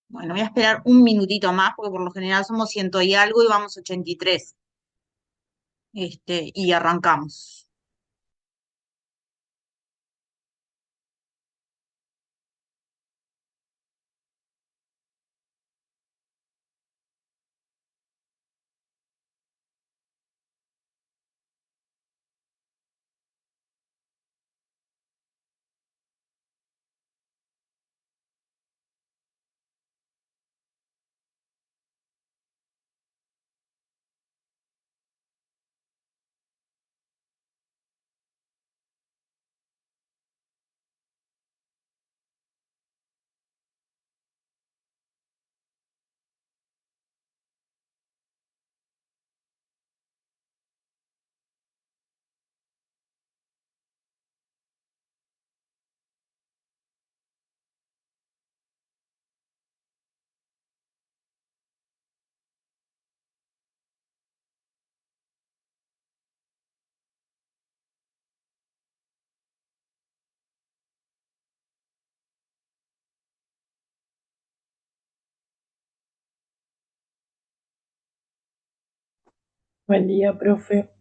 Bueno, voy a esperar un minutito más porque por lo general somos ciento y algo y vamos 83. Y arrancamos. Buen día, profe.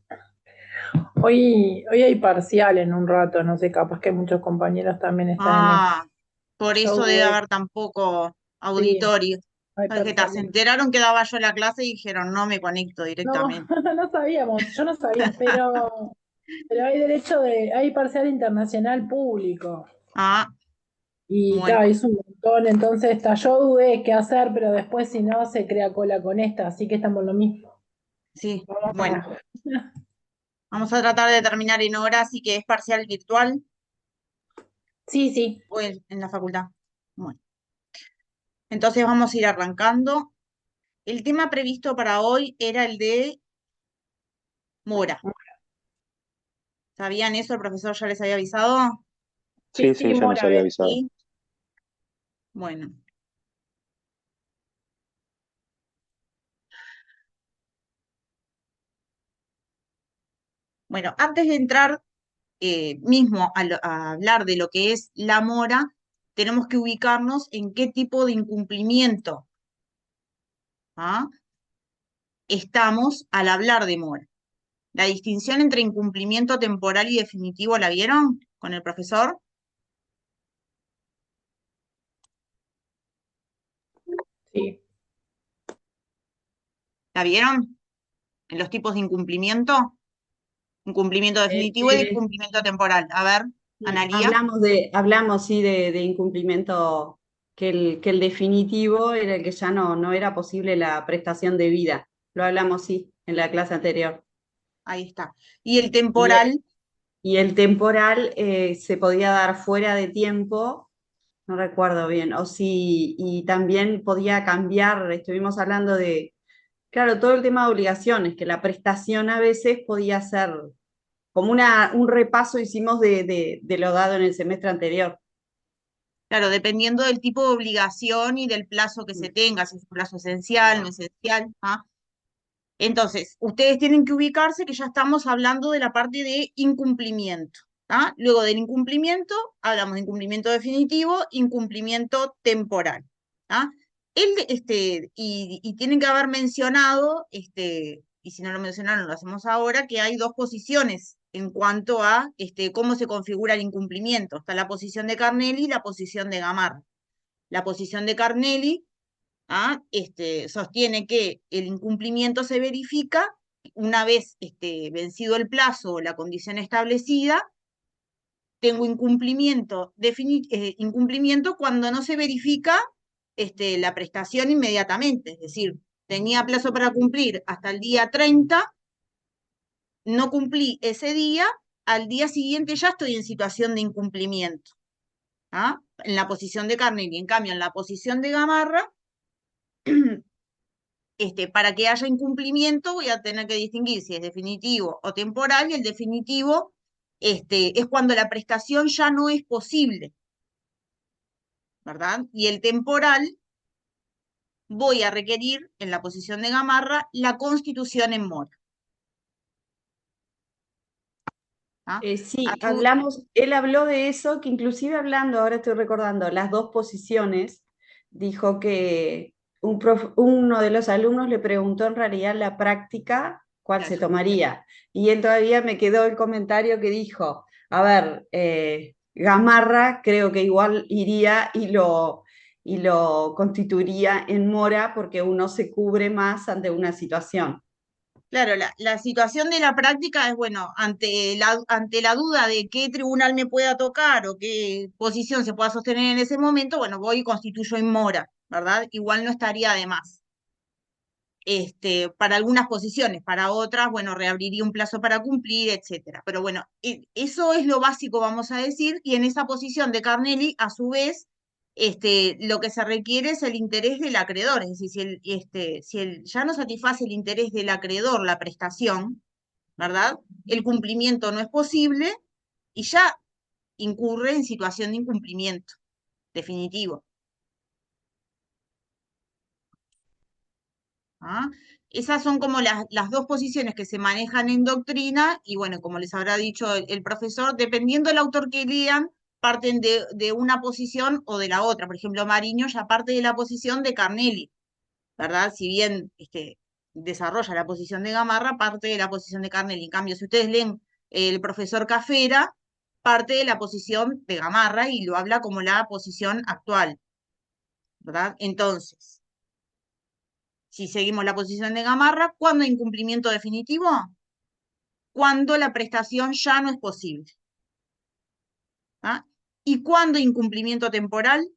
Hoy hay parcial en un rato, no sé, capaz que muchos compañeros también están en eso. Ah, por Yo eso debe dudé, haber tan poco sí, auditorio. hay Es que se parcial. enteraron que daba yo la clase y dijeron, no me conecto No, directamente. no sabíamos, yo no sabía, pero hay parcial internacional público. Ah, Y bueno, es un montón, entonces yo dudé qué hacer, pero después si no se crea cola con esta, así que estamos en lo mismo. sí, Vamos bueno. a... Vamos a tratar de terminar en hora, así que es parcial virtual Sí, sí. o en la facultad. Bueno, entonces vamos a ir arrancando. El tema previsto para hoy era el de Mora. ¿Sabían eso? ¿El profesor ya les había avisado? Sí, Sí, sí, sí, ya nos había Moraves. avisado. Sí. Bueno, bueno, antes de entrar mismo a hablar de lo que es la mora, tenemos que ubicarnos en qué tipo de incumplimiento, ¿ah? Estamos al hablar de mora. La distinción entre incumplimiento temporal y definitivo, ¿la vieron con el profesor? Sí. ¿La vieron? En los tipos de incumplimiento, incumplimiento Eh, definitivo y eh, incumplimiento temporal. A ver, sí, Analía. hablamos sí de incumplimiento, que el definitivo era el que ya no era posible la prestación de vida. Lo hablamos sí en la clase anterior. Ahí está. Y el Y, temporal, y el temporal se podía dar fuera de tiempo, no recuerdo bien, o sí, y también podía cambiar, estuvimos hablando de, claro, todo el tema de obligaciones, que la prestación a veces podía ser como un repaso hicimos de lo dado en el semestre anterior. claro, dependiendo del tipo de obligación y del plazo que se tenga, si es un plazo esencial, no esencial. ¿Ah? Entonces, ustedes tienen que ubicarse que ya estamos hablando de la parte de incumplimiento. ¿Ah? Luego del incumplimiento, hablamos de incumplimiento definitivo, incumplimiento temporal. ¿Ah? Y tienen que haber mencionado, y si no lo mencionaron, lo hacemos ahora, que hay dos posiciones en cuanto a cómo se configura el incumplimiento. Está la posición de Carnelli y la posición de Gamarra. La posición de Carnelli sostiene que el incumplimiento se verifica una vez vencido el plazo o la condición establecida. Tengo incumplimiento cuando no se verifica la prestación inmediatamente, es decir, tenía plazo para cumplir hasta el día 30, no cumplí ese día, al día siguiente ya estoy en situación de incumplimiento. ¿Ah? En la posición de Carnelli, en cambio, en la posición de Gamarra, para que haya incumplimiento voy a tener que distinguir si es definitivo o temporal, y el definitivo es cuando la prestación ya no es posible, ¿verdad? Y el temporal voy a requerir, en la posición de Gamarra, la constitución en mora. ¿Ah? Sí, Ayuda. él habló de eso, que inclusive hablando, ahora estoy recordando, las dos posiciones, dijo que uno de los alumnos le preguntó en realidad la práctica cuál se Claro. tomaría. Y él todavía me quedó el comentario que dijo, a ver, Gamarra creo que igual iría y lo constituiría en mora porque uno se cubre más ante una situación. Claro, la situación de la práctica es, bueno, ante la duda de qué tribunal me pueda tocar o qué posición se pueda sostener en ese momento, bueno, voy y constituyo en mora, ¿verdad? Igual no estaría de más. Para algunas posiciones, para otras, bueno, reabriría un plazo para cumplir, etcétera. Pero bueno, eso es lo básico, vamos a decir, y en esa posición de Carnelli, a su vez, lo que se requiere es el interés del acreedor, es decir, si ya no satisface el interés del acreedor la prestación, ¿verdad? El cumplimiento no es posible y ya incurre en situación de incumplimiento definitivo. ¿Ah? Esas son como las dos posiciones que se manejan en doctrina y bueno, como les habrá dicho el profesor, dependiendo del autor que lean, parten de una posición o de la otra. Por ejemplo, Mariño ya parte de la posición de Carnelli, ¿verdad? Si bien desarrolla la posición de Gamarra, parte de la posición de Carnelli. En cambio, si ustedes leen el profesor Cafera, parte de la posición de Gamarra y lo habla como la posición actual, ¿verdad? Entonces, si seguimos la posición de Gamarra, ¿cuándo hay incumplimiento definitivo? Cuando la prestación ya no es posible. ¿Ah? ¿Y cuándo hay incumplimiento temporal?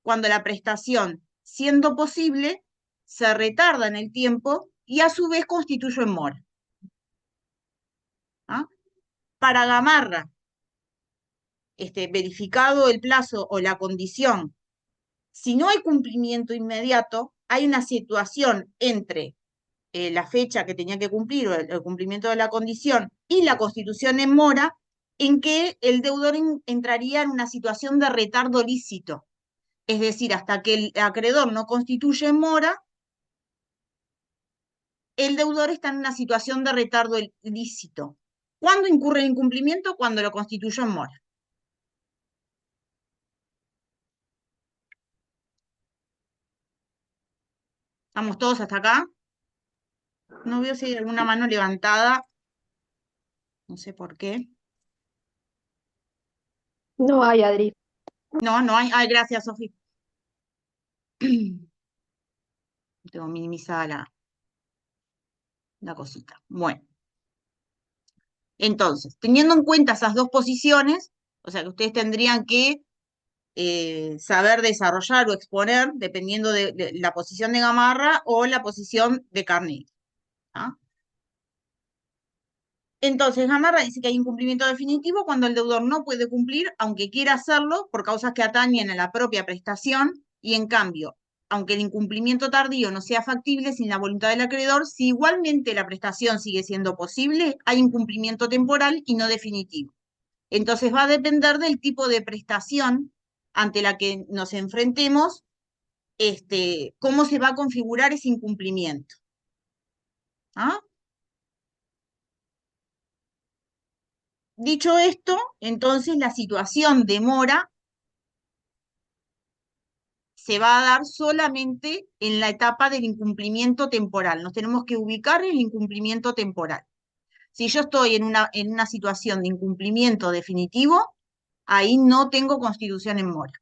Cuando la prestación, siendo posible, se retarda en el tiempo y a su vez constituye en mora. ¿Ah? Para Gamarra, verificado el plazo o la condición, si no hay cumplimiento inmediato, hay una situación entre la fecha que tenía que cumplir o el cumplimiento de la condición y la constitución en mora, en que el deudor entraría en una situación de retardo lícito. Es decir, hasta que el acreedor no constituye en mora, el deudor está en una situación de retardo lícito. ¿Cuándo incurre el incumplimiento? Cuando lo constituyó en mora. ¿Estamos todos hasta acá? No veo si hay alguna mano levantada. No sé por qué. No hay, Adri. No, no hay. Ay, gracias, Sofía. Tengo minimizada la cosita. Bueno. Entonces, teniendo en cuenta esas dos posiciones, o sea que ustedes tendrían que saber desarrollar o exponer, dependiendo de la posición de Gamarra o la posición de Carnelli. ¿Ah? Entonces, Gamarra dice que hay incumplimiento definitivo cuando el deudor no puede cumplir, aunque quiera hacerlo, por causas que atañen a la propia prestación, y en cambio, aunque el incumplimiento tardío no sea factible sin la voluntad del acreedor, si igualmente la prestación sigue siendo posible, hay incumplimiento temporal y no definitivo. Entonces va a depender del tipo de prestación ante la que nos enfrentemos, cómo se va a configurar ese incumplimiento. ¿Ah? Dicho esto, entonces la situación de mora se va a dar solamente en la etapa del incumplimiento temporal. Nos tenemos que ubicar en el incumplimiento temporal. Si yo estoy en una situación de incumplimiento definitivo, ahí no tengo constitución en mora.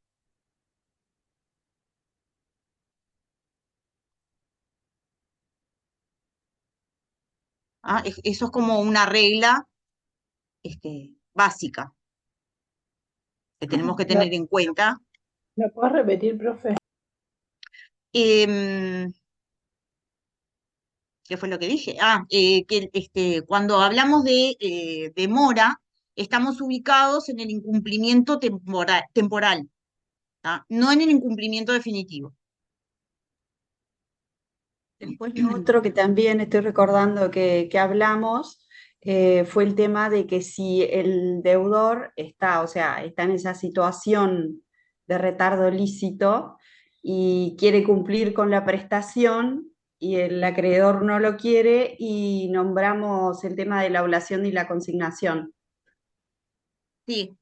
¿Ah? Eso es como una regla básica que tenemos que tener en cuenta. ¿Me puedes repetir, profe? ¿Qué fue lo que dije? Que cuando hablamos de mora, estamos ubicados en el incumplimiento temporal, ¿tá? No en el incumplimiento definitivo. Después lo otro que también estoy recordando que hablamos fue el tema de que si el deudor está, o sea, está en esa situación de retardo lícito y quiere cumplir con la prestación y el acreedor no lo quiere y nombramos el tema de la ablación y la consignación. Sí.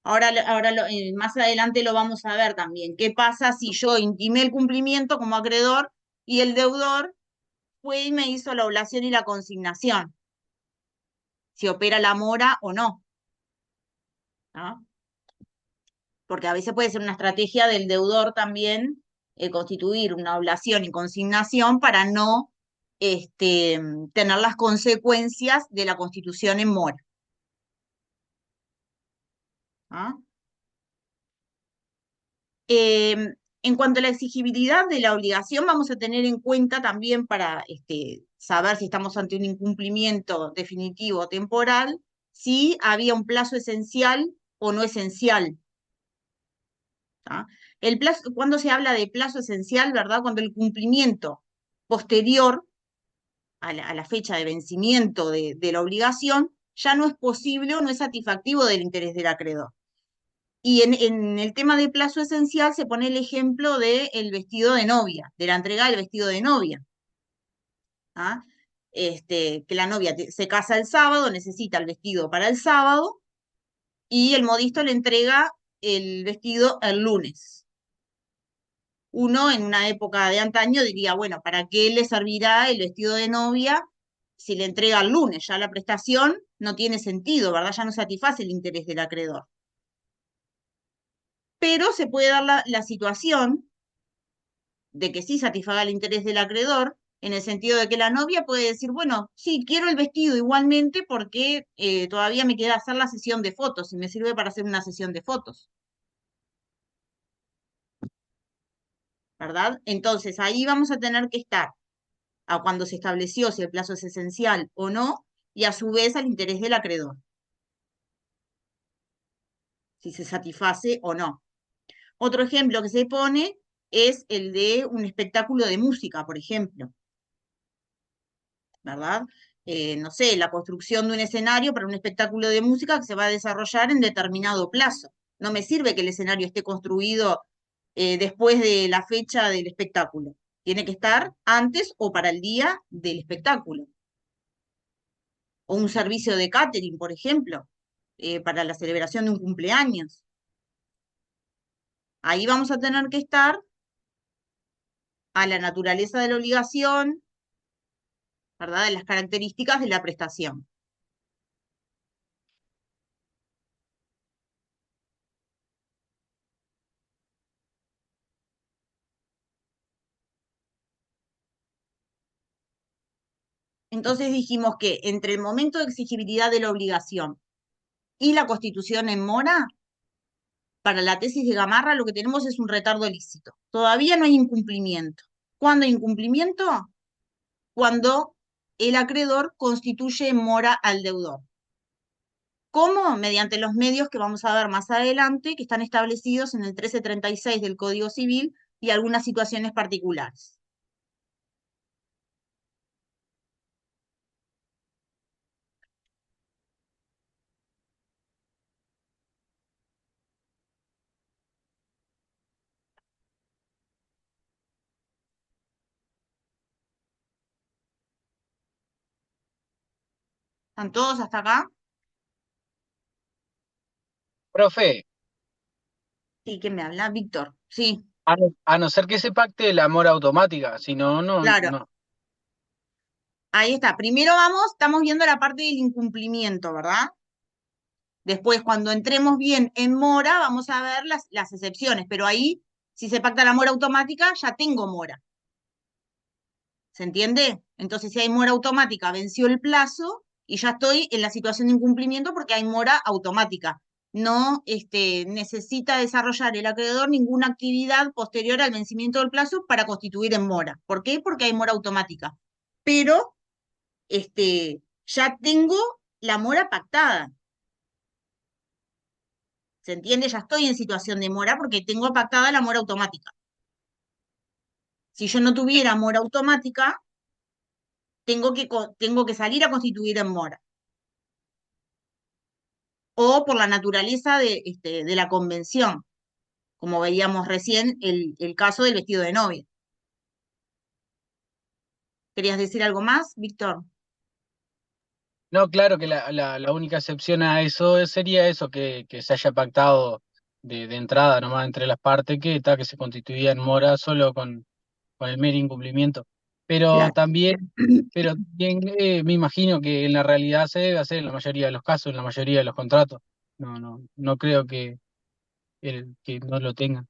Más adelante lo vamos a ver también. ¿Qué pasa si yo intimé el cumplimiento como acreedor y el deudor fue y me hizo la oblación y la consignación? Si opera la mora o no. ¿No? Porque a veces puede ser una estrategia del deudor también constituir una oblación y consignación para no tener las consecuencias de la constitución en mora. ¿Ah? En cuanto a la exigibilidad de la obligación, vamos a tener en cuenta también para saber si estamos ante un incumplimiento definitivo o temporal, si había un plazo esencial o no esencial. ¿Ah? El plazo, cuando se habla de plazo esencial, ¿verdad? Cuando el cumplimiento posterior a la fecha de vencimiento de la obligación ya no es posible o no es satisfactivo del interés del acreedor. Y en el tema de plazo esencial se pone el ejemplo del vestido de novia, de la entrega del vestido de novia. ¿Ah? Que la novia se casa el sábado, necesita el vestido para el sábado, y el modisto le entrega el vestido el lunes. Uno en una época de antaño diría, bueno, ¿para qué le servirá el vestido de novia si le entrega el lunes? Ya la prestación no tiene sentido, ¿verdad? Ya no satisface el interés del acreedor. Pero se puede dar la situación de que sí satisfaga el interés del acreedor, en el sentido de que la novia puede decir, bueno, sí, quiero el vestido igualmente porque todavía me queda hacer la sesión de fotos y me sirve para hacer una sesión de fotos. ¿Verdad? Entonces ahí vamos a tener que estar a cuando se estableció si el plazo es esencial o no, y a su vez al interés del acreedor, si se satisface o no. Otro ejemplo que se pone es el de un espectáculo de música, por ejemplo. ¿Verdad? No sé, la construcción de un escenario para un espectáculo de música que se va a desarrollar en determinado plazo. No me sirve que el escenario esté construido después de la fecha del espectáculo. Tiene que estar antes o para el día del espectáculo. O un servicio de catering, por ejemplo, para la celebración de un cumpleaños. Ahí vamos a tener que estar a la naturaleza de la obligación, ¿verdad? De las características de la prestación. Entonces dijimos que entre el momento de exigibilidad de la obligación y la constitución en mora, para la tesis de Gamarra lo que tenemos es un retardo ilícito. Todavía no hay incumplimiento. ¿Cuándo hay incumplimiento? Cuando el acreedor constituye en mora al deudor. ¿Cómo? Mediante los medios que vamos a ver más adelante, que están establecidos en el 1336 del Código Civil y algunas situaciones particulares. ¿Están todos hasta acá? Profe, Sí, ¿quién me habla? Víctor. Sí, a no ser que se pacte la mora automática, si no, claro. no. Ahí está. Primero estamos viendo la parte del incumplimiento, ¿verdad? Después, cuando entremos bien en mora, vamos a ver las excepciones, pero ahí, si se pacta la mora automática, ya tengo mora. ¿Se entiende? Entonces, si hay mora automática, venció el plazo y ya estoy en la situación de incumplimiento porque hay mora automática. No necesita desarrollar el acreedor ninguna actividad posterior al vencimiento del plazo para constituir en mora. ¿Por qué? Porque hay mora automática. Pero ya tengo la mora pactada. ¿Se entiende? Ya estoy en situación de mora porque tengo pactada la mora automática. Si yo no tuviera mora automática, tengo que salir a constituir en mora. O por la naturaleza de la convención, como veíamos recién el caso del vestido de novia. ¿Querías decir algo más, Víctor? No, claro que la única excepción a eso sería eso, que se haya pactado de entrada nomás entre las partes, que se constituía en mora solo con el mero incumplimiento. Pero Claro. también, pero también me imagino que en la realidad se debe hacer en la mayoría de los casos, en la mayoría de los contratos. No creo que no lo tengan.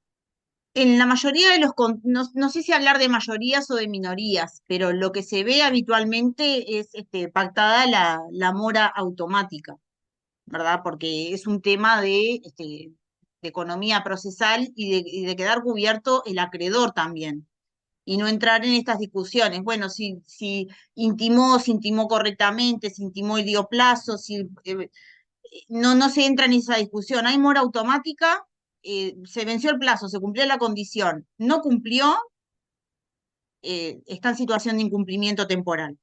En la mayoría de no sé si hablar de mayorías o de minorías, pero lo que se ve habitualmente es pactada la mora automática, ¿verdad? Porque es un tema de economía procesal y de quedar cubierto el acreedor también, y no entrar en estas discusiones. Bueno, si intimó, si intimó correctamente, si intimó y dio plazo, no se entra en esa discusión. Hay mora automática, se venció el plazo, se cumplió la condición, no cumplió, está en situación de incumplimiento temporal.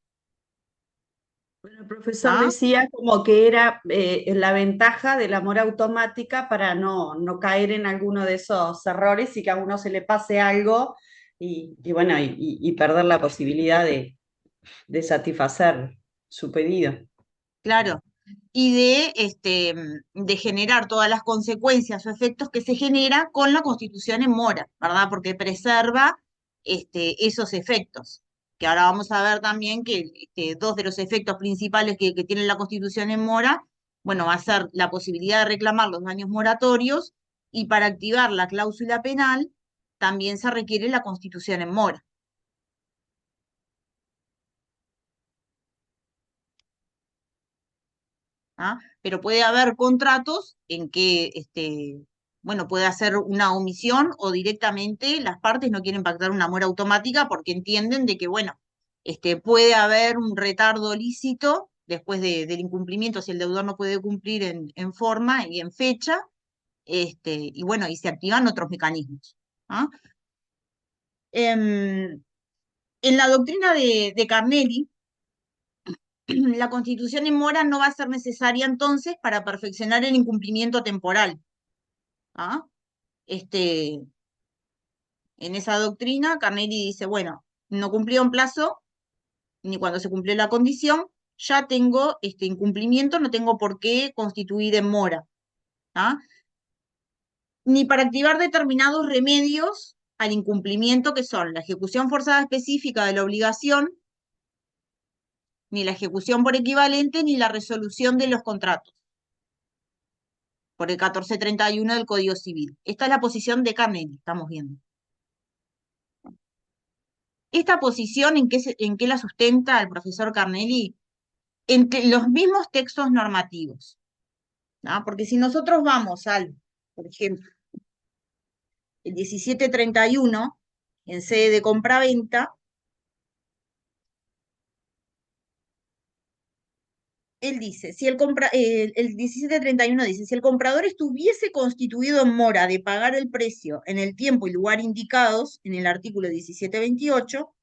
Bueno, el profesor ¿Ah? decía como que era la ventaja de la mora automática para no caer en alguno de esos errores y que a uno se le pase algo y bueno, y perder la posibilidad de satisfacer su pedido. Claro. Y de generar todas las consecuencias o efectos que se genera con la Constitución en mora, ¿verdad? Porque preserva esos efectos. Que ahora vamos a ver también que dos de los efectos principales que tiene la Constitución en mora, bueno, va a ser la posibilidad de reclamar los daños moratorios, y para activar la cláusula penal también se requiere la Constitución en mora. ¿Ah? Pero puede haber contratos en que, bueno, puede hacer una omisión o directamente las partes no quieren pactar una mora automática porque entienden de que, bueno, puede haber un retardo lícito después del incumplimiento si el deudor no puede cumplir en forma y en fecha, y bueno, y se activan otros mecanismos. ¿Ah? En la doctrina de Carnelli, la constitución en mora no va a ser necesaria entonces para perfeccionar el incumplimiento temporal. ¿Ah? Este, en esa doctrina, Carnelli dice, bueno, no cumplió un plazo, ni cuando se cumplió la condición, ya tengo este incumplimiento, no tengo por qué constituir en mora. ¿Ah? Ni para activar determinados remedios al incumplimiento, que son la ejecución forzada específica de la obligación, ni la ejecución por equivalente, ni la resolución de los contratos por el 1431 del Código Civil. Esta es la posición de Carnelli, estamos viendo. Esta posición, ¿en qué la sustenta el profesor Carnelli? Entre los mismos textos normativos. ¿No? Porque si nosotros vamos por ejemplo, el 1731, en sede de compraventa, él dice, el 1731 dice, si el comprador estuviese constituido en mora de pagar el precio en el tiempo y lugar indicados en el artículo 1728,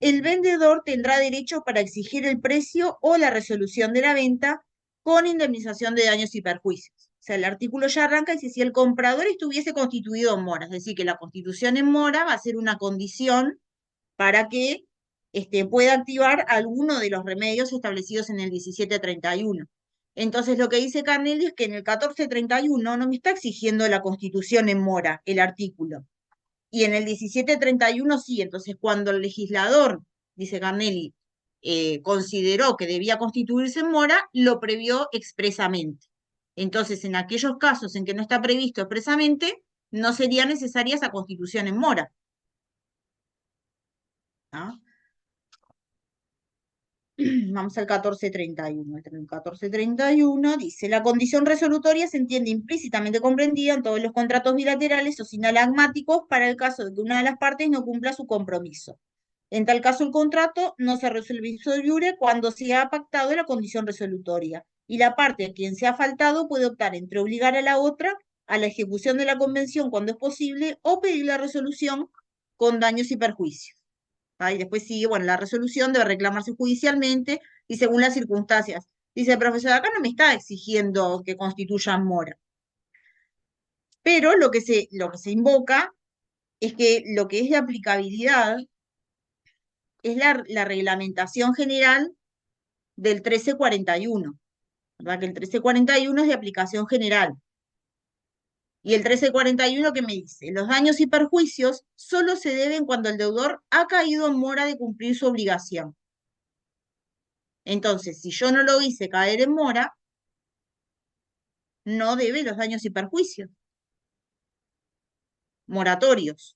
el vendedor tendrá derecho para exigir el precio o la resolución de la venta con indemnización de daños y perjuicios. O sea, el artículo ya arranca y dice, si el comprador estuviese constituido en mora, es decir, que la constitución en mora va a ser una condición para que pueda activar alguno de los remedios establecidos en el 1731. Entonces, lo que dice Carnelli es que en el 1431 no me está exigiendo la constitución en mora, el artículo, y en el 1731 sí. Entonces, cuando el legislador, dice Carnelli, consideró que debía constituirse en mora, lo previó expresamente. Entonces, en aquellos casos en que no está previsto expresamente, no sería necesaria esa constitución en mora. ¿Ah? Vamos al 1431. El 1431 dice, la condición resolutoria se entiende implícitamente comprendida en todos los contratos bilaterales o sinalagmáticos para el caso de que una de las partes no cumpla su compromiso. En tal caso, el contrato no se resuelve ipso iure cuando se ha pactado la condición resolutoria, y la parte a quien se ha faltado puede optar entre obligar a la otra a la ejecución de la convención cuando es posible o pedir la resolución con daños y perjuicios. Y después sigue, bueno, la resolución debe reclamarse judicialmente y según las circunstancias. Dice el profesor, acá no me está exigiendo que constituyan mora. Pero lo que se invoca es que lo que es de aplicabilidad es la reglamentación general del 1341, ¿verdad? Que el 1341 es de aplicación general. Y el 1341, ¿qué me dice? Los daños y perjuicios solo se deben cuando el deudor ha caído en mora de cumplir su obligación. Entonces, si yo no lo hice caer en mora, no debe los daños y perjuicios moratorios.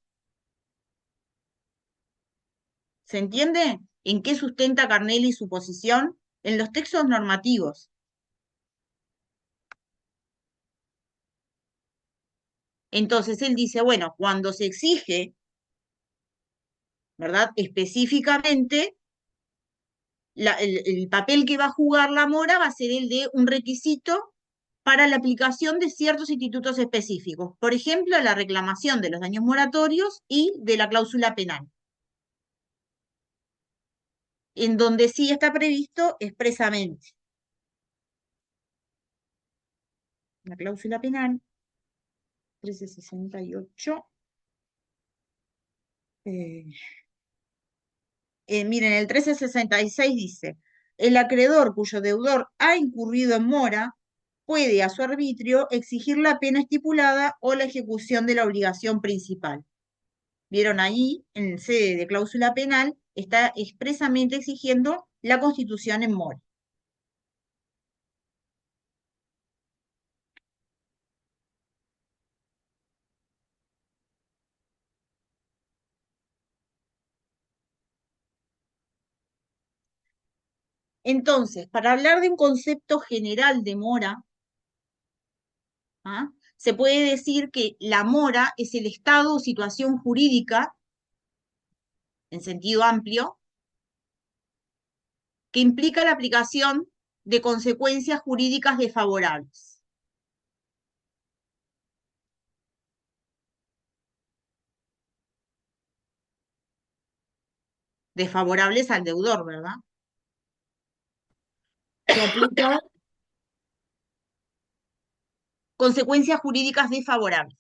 ¿Se entiende? ¿En qué sustenta Carnelli su posición? En los textos normativos. Entonces él dice, bueno, cuando se exige, ¿verdad? Específicamente, el papel que va a jugar la mora va a ser el de un requisito para la aplicación de ciertos institutos específicos. Por ejemplo, la reclamación de los daños moratorios y de la cláusula penal, en donde sí está previsto expresamente la cláusula penal, 1368. Miren, el 1366 dice, el acreedor cuyo deudor ha incurrido en mora puede a su arbitrio exigir la pena estipulada o la ejecución de la obligación principal. Vieron ahí, en sede de cláusula penal, está expresamente exigiendo la constitución en mora. Entonces, para hablar de un concepto general de mora, ¿ah? Se puede decir que la mora es el estado o situación jurídica, en sentido amplio, que implica la aplicación de consecuencias jurídicas desfavorables. Desfavorables al deudor, ¿verdad? Se aplica consecuencias jurídicas desfavorables.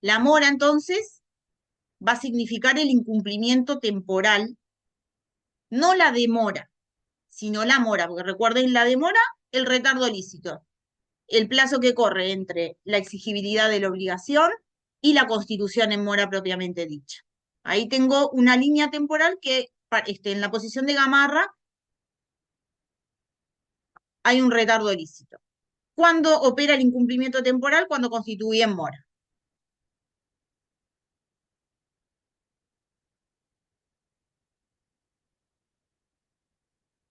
La mora, entonces, va a significar el incumplimiento temporal, no la demora, sino la mora, porque recuerden la demora, el retardo lícito, el plazo que corre entre la exigibilidad de la obligación y la constitución en mora propiamente dicha. Ahí tengo una línea temporal que en la posición de Gamarra hay un retardo lícito. ¿Cuándo opera el incumplimiento temporal? Cuando constituye en mora.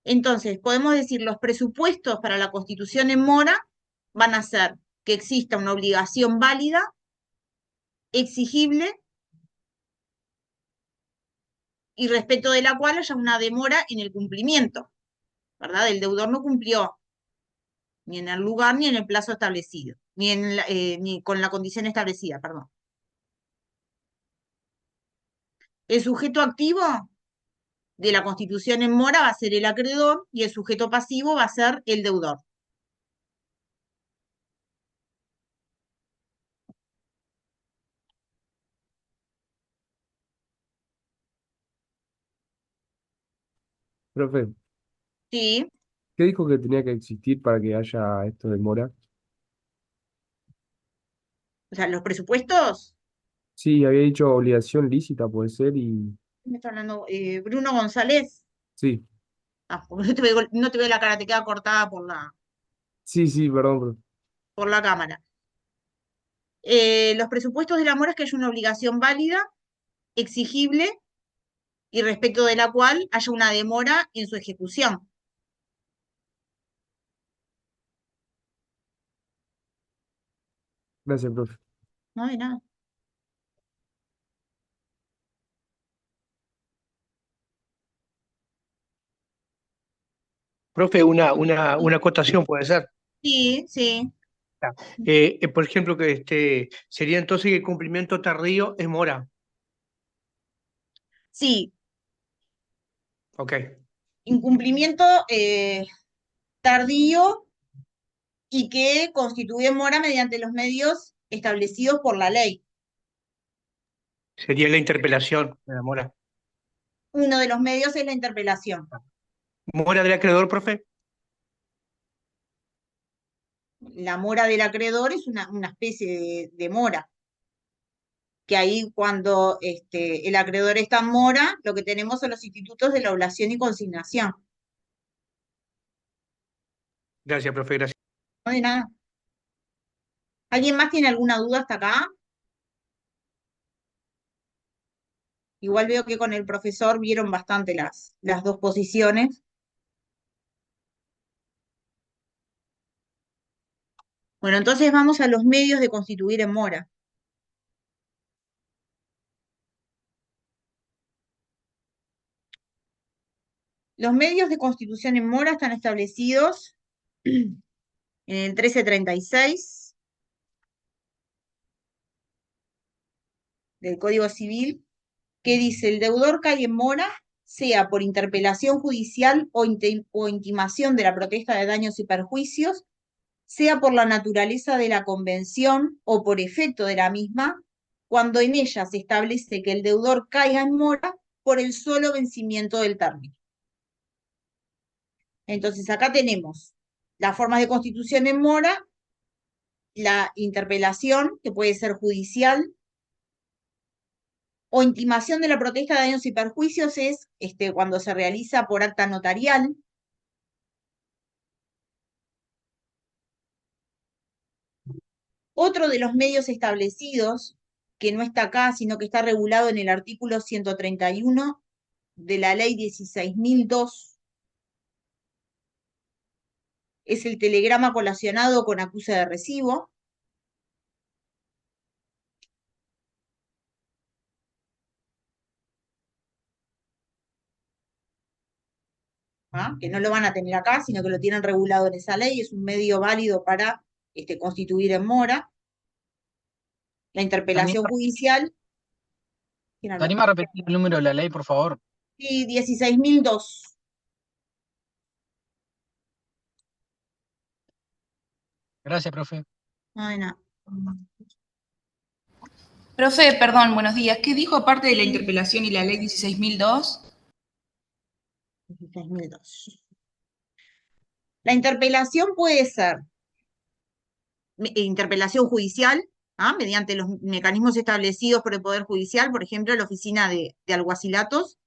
Entonces, podemos decir, los presupuestos para la constitución en mora van a ser que exista una obligación válida, exigible, y respecto de la cual haya una demora en el cumplimiento, ¿verdad? El deudor no cumplió ni en el lugar ni en el plazo establecido, ni con la condición establecida, perdón. El sujeto activo de la constitución en mora va a ser el acreedor y el sujeto pasivo va a ser el deudor. Profe, ¿Sí? ¿qué dijo que tenía que existir para que haya esto de mora? O sea, los presupuestos, Sí, había dicho obligación lícita, puede ser, y me está hablando Bruno González. sí, Ah, porque no te veo la cara, te queda cortada sí, perdón, profe. por la cámara. Los presupuestos de la mora es que haya una obligación válida, exigible, y respecto de la cual haya una demora en su ejecución. Gracias, profe. No hay nada. Profe, una acotación puede ser. Sí, sí, Por ejemplo, que sería entonces que el cumplimiento tardío es mora. sí. Ok, Incumplimiento tardío y que constituye mora mediante los medios establecidos por la ley. Sería la interpelación, Mora. Uno de los medios es la interpelación. ¿Mora del acreedor, profe? La mora del acreedor es una especie de mora, que ahí cuando el acreedor está en mora, lo que tenemos son los institutos de la oblación y consignación. Gracias, profe, gracias. No de nada. ¿Alguien más tiene alguna duda hasta acá? Igual veo que con el profesor vieron bastante las dos posiciones. Bueno, entonces vamos a los medios de constituir en mora. Los medios de constitución en mora están establecidos en el 1336 del Código Civil, que dice: el deudor cae en mora, sea por interpelación judicial o intimación de la protesta de daños y perjuicios, sea por la naturaleza de la convención o por efecto de la misma, cuando en ella se establece que el deudor caiga en mora por el solo vencimiento del término. Entonces, acá tenemos las formas de constitución en mora, la interpelación, que puede ser judicial, o intimación de la protesta de daños y perjuicios es cuando se realiza por acta notarial. Otro de los medios establecidos, que no está acá, sino que está regulado en el artículo 131 de la ley 16.002, es el telegrama colacionado con acuse de recibo. Que no lo van a tener acá, sino que lo tienen regulado en esa ley, es un medio válido para constituir en mora. La interpelación judicial. ¿Te anima a repetir el número de la ley, por favor? Sí, 16.002. Gracias, profe. No, de nada. Profe, perdón, buenos días. ¿Qué dijo aparte de la interpelación y la ley 16.002? 16.002. La interpelación puede ser interpelación judicial, mediante los mecanismos establecidos por el Poder Judicial, por ejemplo, la oficina de alguacilatos.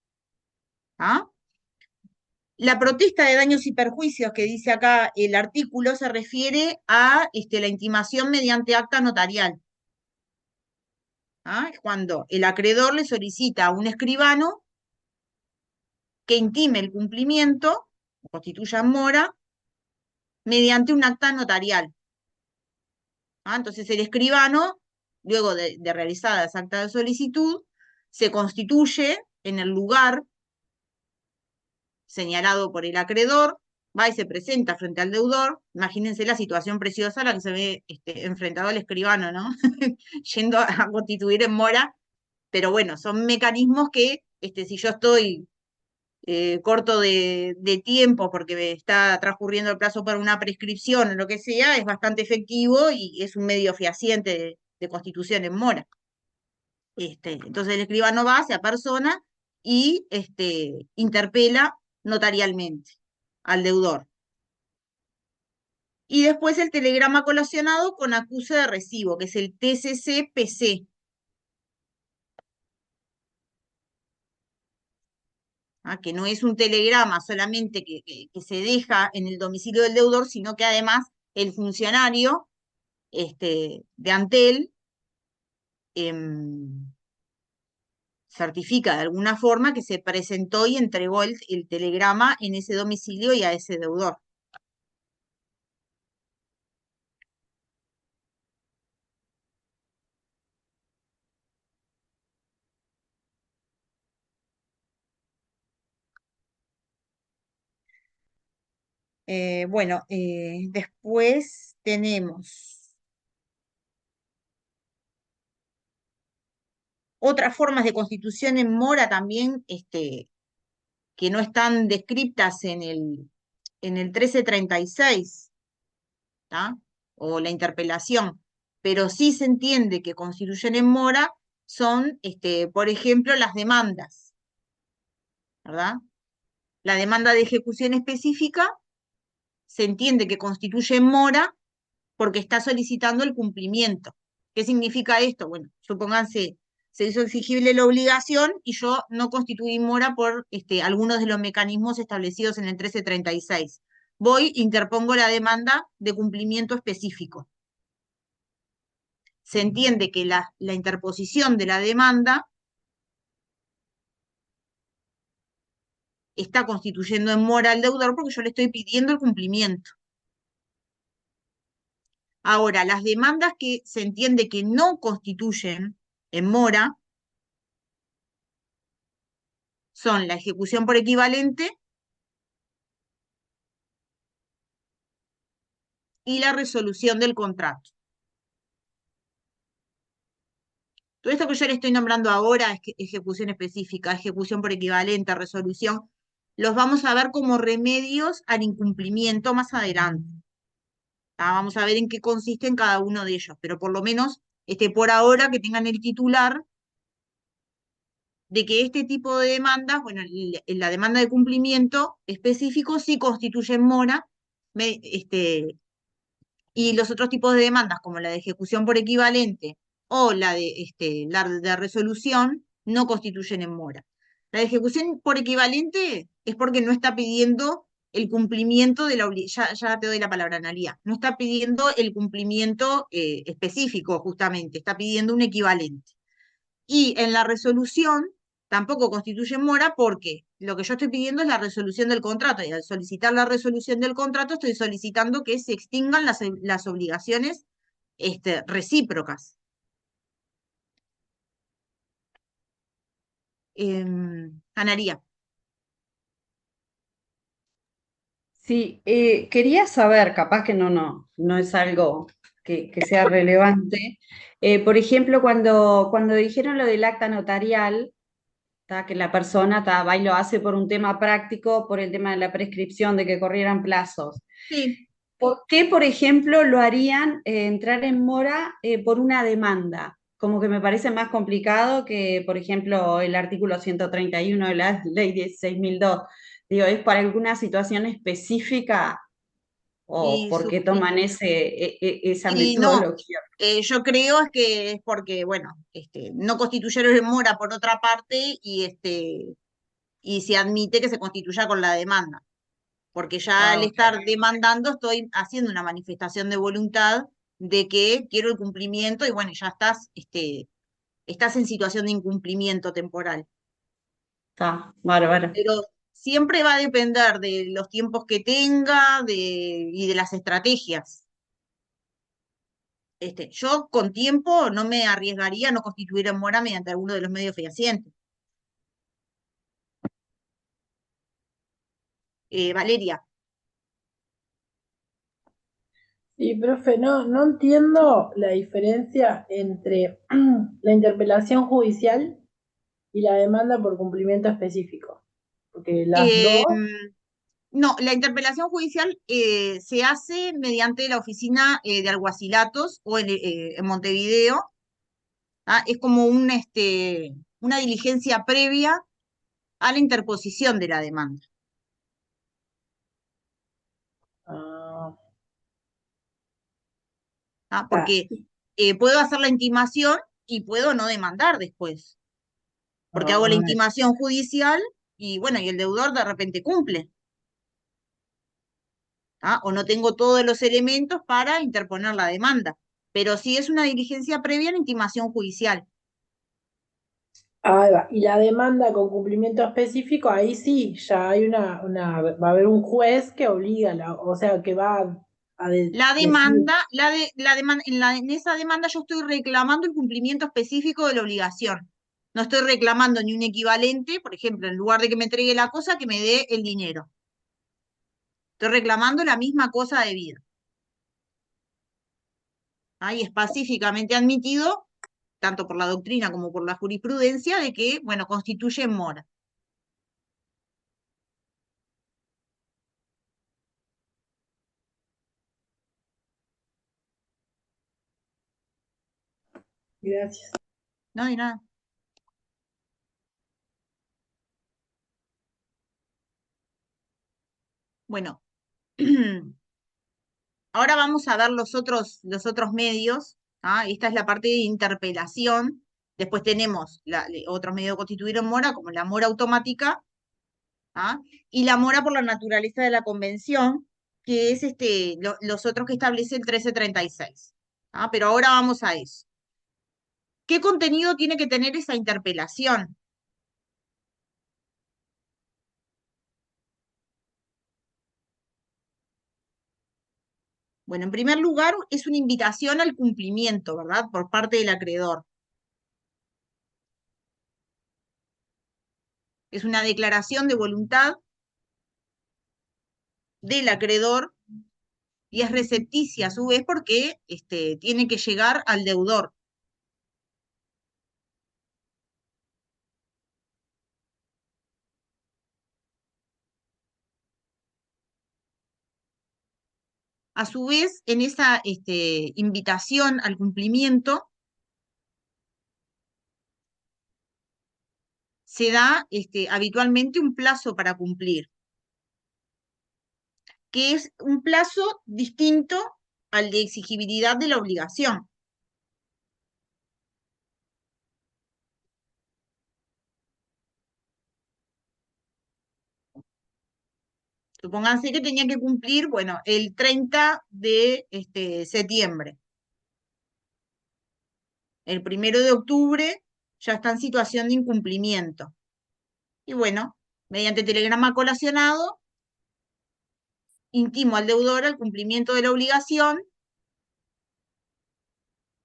La protesta de daños y perjuicios que dice acá el artículo se refiere a la intimación mediante acta notarial. Es cuando el acreedor le solicita a un escribano que intime el cumplimiento, o constituya en mora, mediante un acta notarial. Entonces el escribano, luego de realizada esa acta de solicitud, se constituye en el lugar señalado por el acreedor, va y se presenta frente al deudor. Imagínense la situación preciosa a la que se ve enfrentado el escribano, ¿no? Yendo a constituir en mora. Pero bueno, son mecanismos que si yo estoy corto de tiempo porque me está transcurriendo el plazo para una prescripción o lo que sea, es bastante efectivo y es un medio fehaciente de constitución en mora. Entonces el escribano va, se apersona y interpela notarialmente al deudor. Y después el telegrama colacionado con acuse de recibo, que es el TCC-PC. Que no es un telegrama solamente que se deja en el domicilio del deudor, sino que además el funcionario de Antel certifica de alguna forma que se presentó y entregó el telegrama en ese domicilio y a ese deudor. Bueno, después tenemos otras formas de constitución en mora también, que no están descritas en el 1336, o la interpelación. pero sí se entiende que constituyen en mora son, por ejemplo, las demandas, ¿verdad? La demanda de ejecución específica se entiende que constituye en mora porque está solicitando el cumplimiento. ¿Qué significa esto? Bueno, supónganse, se hizo exigible la obligación y yo no constituí mora por algunos de los mecanismos establecidos en el 1336. Voy, interpongo la demanda de cumplimiento específico. Se entiende que la interposición de la demanda está constituyendo en mora al deudor porque yo le estoy pidiendo el cumplimiento. Ahora, las demandas que se entiende que no constituyen en mora son la ejecución por equivalente y la resolución del contrato. Todo esto que yo le estoy nombrando ahora, ejecución específica, ejecución por equivalente, resolución, los vamos a ver como remedios al incumplimiento más adelante. Vamos a ver en qué consiste en cada uno de ellos, pero por lo menos por ahora que tengan el titular de que este tipo de demandas, bueno, la demanda de cumplimiento específico sí constituye en mora, y los otros tipos de demandas, como la de ejecución por equivalente o la de resolución, no constituyen en mora. La de ejecución por equivalente es porque no está pidiendo el cumplimiento de la obligación, ya te doy la palabra, Analía, no está pidiendo el cumplimiento específico, justamente, está pidiendo un equivalente. Y en la resolución tampoco constituye mora porque lo que yo estoy pidiendo es la resolución del contrato, y al solicitar la resolución del contrato estoy solicitando que se extingan las obligaciones recíprocas. Anaría. Sí, quería saber, capaz que no es algo que sea relevante. Por ejemplo, cuando dijeron lo del acta notarial, ta, que la persona va y lo hace por un tema práctico, por el tema de la prescripción, de que corrieran plazos. Sí. ¿Por qué, por ejemplo, lo harían entrar en mora por una demanda? Como que me parece más complicado que, por ejemplo, el artículo 131 de la ley 16.002. Digo, ¿es para alguna situación específica o Y, por qué toman esa y no, metodología? yo creo es que es porque, bueno, no constituyeron en mora por otra parte y se admite que se constituya con la demanda. Porque ya al Ah, ok. estar demandando estoy haciendo una manifestación de voluntad de que quiero el cumplimiento y bueno, ya estás en situación de incumplimiento temporal. Está, bárbaro. Pero siempre va a depender de los tiempos que tenga y de las estrategias. Yo con tiempo no me arriesgaría a no constituir en mora mediante alguno de los medios fehacientes. Valeria. Sí, profe, no entiendo la diferencia entre la interpelación judicial y la demanda por cumplimiento específico. Porque las Eh, dos, No, la interpelación judicial se hace mediante la oficina de alguacilatos o en Montevideo. ¿Ah? Es como una diligencia previa a la interposición de la demanda. ah, ¿Ah? está. Porque puedo hacer la intimación y puedo no demandar después. Porque hago la Ah, intimación judicial y bueno, y el deudor de repente cumple. ¿Ah? O no tengo todos los elementos para interponer la demanda. Pero sí es una diligencia previa a la intimación judicial. ahí va. Y la demanda con cumplimiento específico, ahí sí, ya hay va a haber un juez que obliga, o sea, que va La decir, demanda, en esa demanda yo estoy reclamando el cumplimiento específico de la obligación. No estoy reclamando ni un equivalente, por ejemplo, en lugar de que me entregue la cosa, que me dé el dinero. Estoy reclamando la misma cosa debida. Ahí es pacíficamente admitido, tanto por la doctrina como por la jurisprudencia, de que, bueno, constituye mora. Gracias. No hay nada. Bueno, ahora vamos a ver los otros medios. ¿Ah? Esta es la parte de interpelación. Después tenemos otros medios de constituir en mora, como la mora automática, ¿ah? Y la mora por la naturaleza de la convención, que es los otros que establece el 1336. ¿Ah? Pero ahora vamos a eso. ¿Qué contenido tiene que tener esa interpelación? Bueno, en primer lugar, es una invitación al cumplimiento, ¿verdad? Por parte del acreedor. Es una declaración de voluntad del acreedor y es recepticia a su vez porque tiene que llegar al deudor. A su vez, en esa invitación al cumplimiento se da habitualmente un plazo para cumplir, que es un plazo distinto al de exigibilidad de la obligación. Supónganse que tenía que cumplir, bueno, el 30 de septiembre. El 1 de octubre ya está en situación de incumplimiento. Y bueno, mediante telegrama colacionado, intimo al deudor al cumplimiento de la obligación.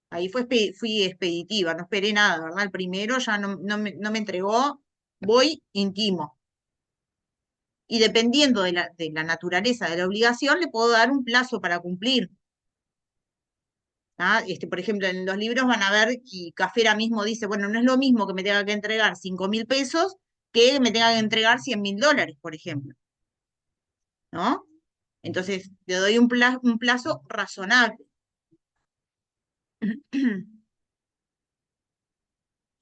Ahí fui expeditiva, no esperé nada, ¿verdad? El primero ya no me entregó, voy, intimo. Y dependiendo de la naturaleza de la obligación, le puedo dar un plazo para cumplir. ¿Ah? Por ejemplo, en los libros van a ver que Cafera mismo dice, bueno, no es lo mismo que me tenga que entregar 5.000 pesos que me tenga que entregar 100.000 dólares, por ejemplo. ¿No? Entonces, le doy un plazo razonable.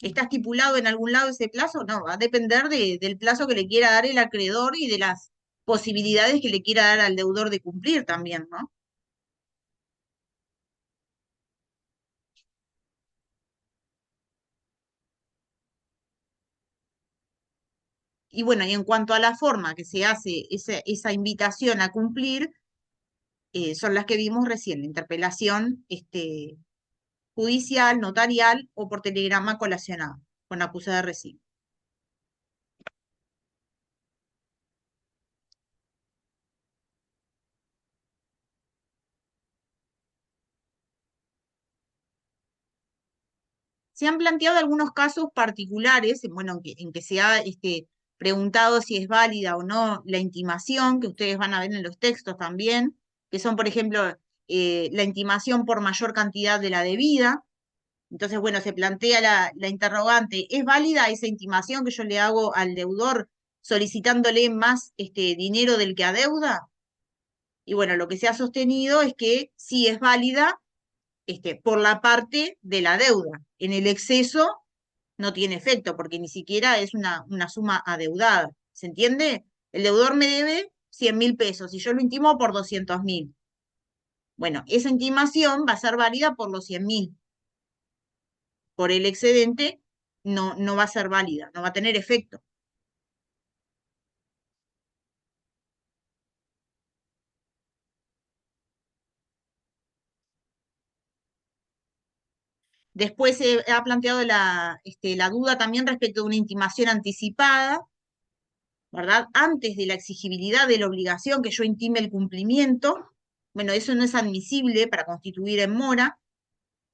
¿Está estipulado en algún lado ese plazo? No, va a depender del plazo que le quiera dar el acreedor y de las posibilidades que le quiera dar al deudor de cumplir también, ¿no? Y bueno, y en cuanto a la forma que se hace esa invitación a cumplir, son las que vimos recién, la interpelación judicial, notarial o por telegrama colacionado, con acusado de recibo. Se han planteado algunos casos particulares, bueno, en que se ha preguntado si es válida o no la intimación, que ustedes van a ver en los textos también, que son, por ejemplo, la intimación por mayor cantidad de la debida. Entonces, bueno, se plantea la interrogante, ¿es válida esa intimación que yo le hago al deudor solicitándole más dinero del que adeuda? Y bueno, lo que se ha sostenido es que sí es válida por la parte de la deuda. En el exceso no tiene efecto, porque ni siquiera es una suma adeudada. ¿Se entiende? El deudor me debe 100.000 pesos y yo lo intimo por 200.000. Bueno, esa intimación va a ser válida por los 100.000. Por el excedente no va a ser válida, no va a tener efecto. Después se ha planteado la duda también respecto de una intimación anticipada, ¿verdad? Antes de la exigibilidad de la obligación que yo intime el cumplimiento. Bueno, eso no es admisible para constituir en mora,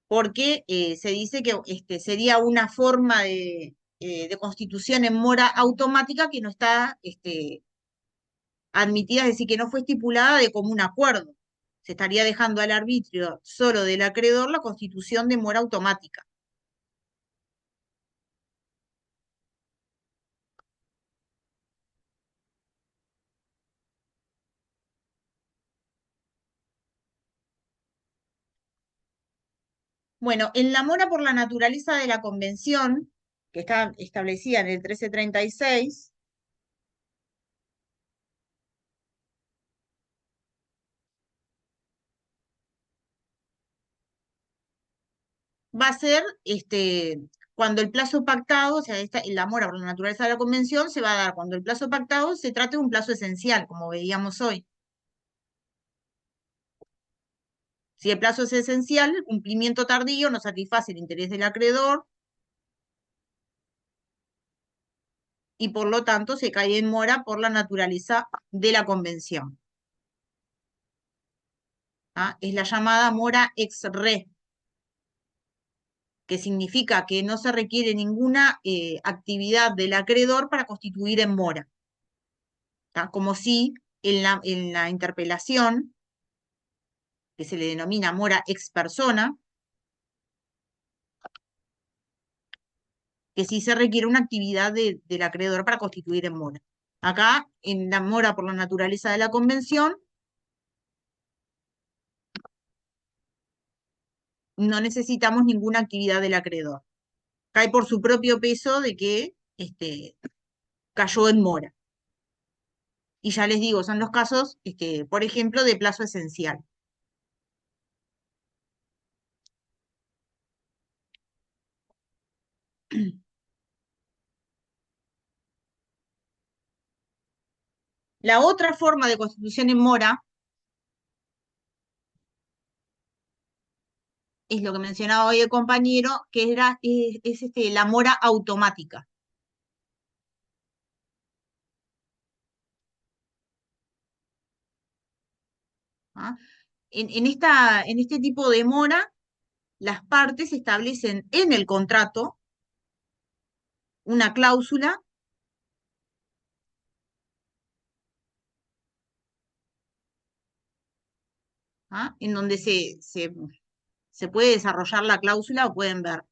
porque se dice que sería una forma de constitución en mora automática que no está admitida, es decir, que no fue estipulada de común acuerdo. Se estaría dejando al arbitrio solo del acreedor la constitución de mora automática. Bueno, en la mora por la naturaleza de la convención, que está establecida en el 1336, va a ser cuando el plazo pactado, o sea, la mora por la naturaleza de la convención se va a dar cuando el plazo pactado se trate de un plazo esencial, como veíamos hoy. Si el plazo es esencial, el cumplimiento tardío no satisface el interés del acreedor y por lo tanto se cae en mora por la naturaleza de la convención. ¿Ah? Es la llamada mora ex re, que significa que no se requiere ninguna actividad del acreedor para constituir en mora. ¿Ah? Como si en la interpelación, que se le denomina mora ex persona, que sí se requiere una actividad del acreedor para constituir en mora. Acá, en la mora por la naturaleza de la convención, no necesitamos ninguna actividad del acreedor. Cae por su propio peso de que cayó en mora. Y ya les digo, son los casos, por ejemplo, de plazo esencial. La otra forma de constitución en mora es lo que mencionaba hoy el compañero, que es la mora automática. ¿Ah? En este tipo de mora, las partes establecen en el contrato una cláusula en donde se puede desarrollar la cláusula, o pueden ver,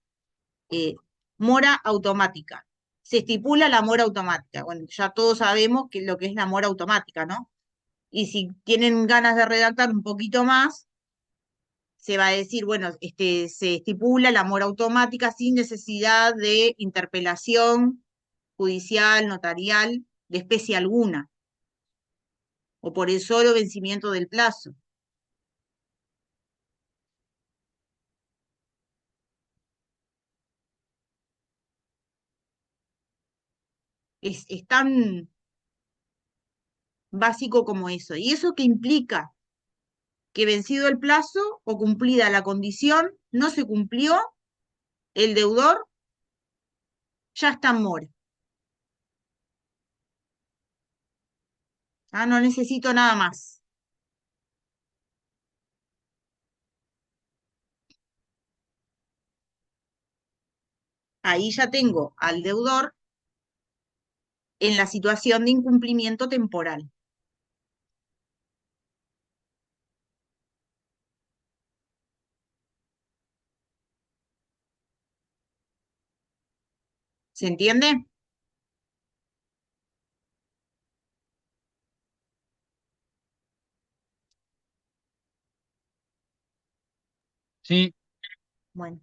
mora automática. Se estipula la mora automática. Bueno, ya todos sabemos lo que es la mora automática, ¿no? Y si tienen ganas de redactar un poquito más, se va a decir, bueno, se estipula la mora automática sin necesidad de interpelación judicial, notarial, de especie alguna, o por el solo vencimiento del plazo. Es tan básico como eso. ¿Y eso qué implica? Que vencido el plazo o cumplida la condición, no se cumplió, el deudor ya está en mora. No necesito nada más. Ahí ya tengo al deudor en la situación de incumplimiento temporal. ¿Se entiende? Sí, Bueno.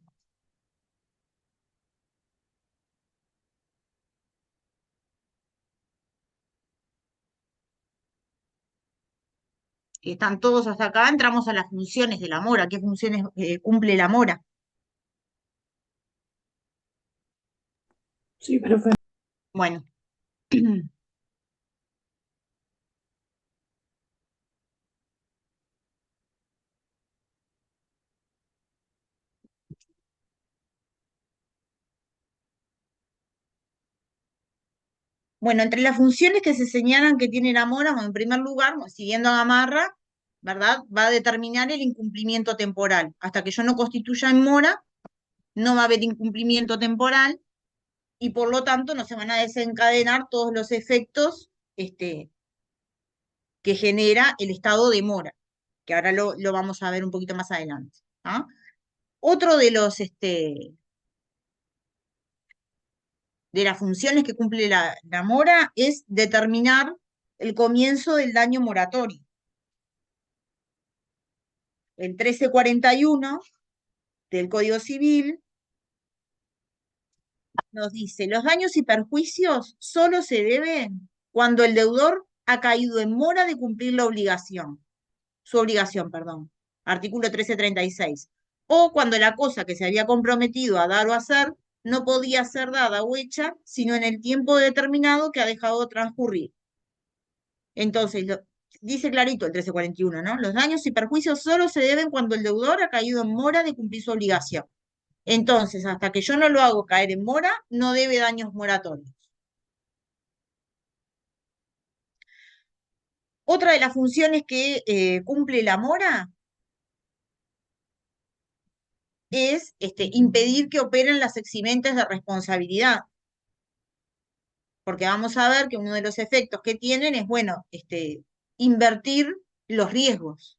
Están todos hasta acá, entramos a las funciones de la mora. ¿Qué funciones cumple la mora? Sí, profe. Bueno. Bueno, entre las funciones que se señalan que tiene la mora, bueno, en primer lugar, siguiendo a Gamarra, ¿verdad? Va a determinar el incumplimiento temporal. Hasta que yo no constituya en mora, no va a haber incumplimiento temporal y por lo tanto no se van a desencadenar todos los efectos que genera el estado de mora, que ahora lo vamos a ver un poquito más adelante. Otro de de las funciones que cumple la mora es determinar el comienzo del daño moratorio. El 1341 del Código Civil nos dice, los daños y perjuicios solo se deben cuando el deudor ha caído en mora de cumplir su obligación, perdón, artículo 1336, o cuando la cosa que se había comprometido a dar o hacer no podía ser dada o hecha, sino en el tiempo determinado que ha dejado transcurrir. Entonces, dice clarito el 1341, ¿no? Los daños y perjuicios solo se deben cuando el deudor ha caído en mora de cumplir su obligación. Entonces, hasta que yo no lo hago caer en mora, no debe daños moratorios. Otra de las funciones que cumple la mora es impedir que operen las eximentes de responsabilidad. Porque vamos a ver que uno de los efectos que tienen es, bueno, invertir los riesgos.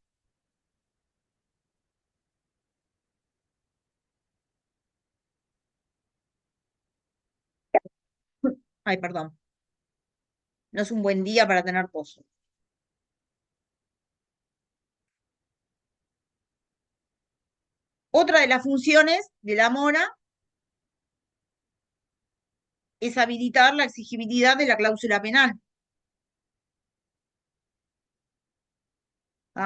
Ay, perdón. No es un buen día para tener pozo. Otra de las funciones de la mora es habilitar la exigibilidad de la cláusula penal.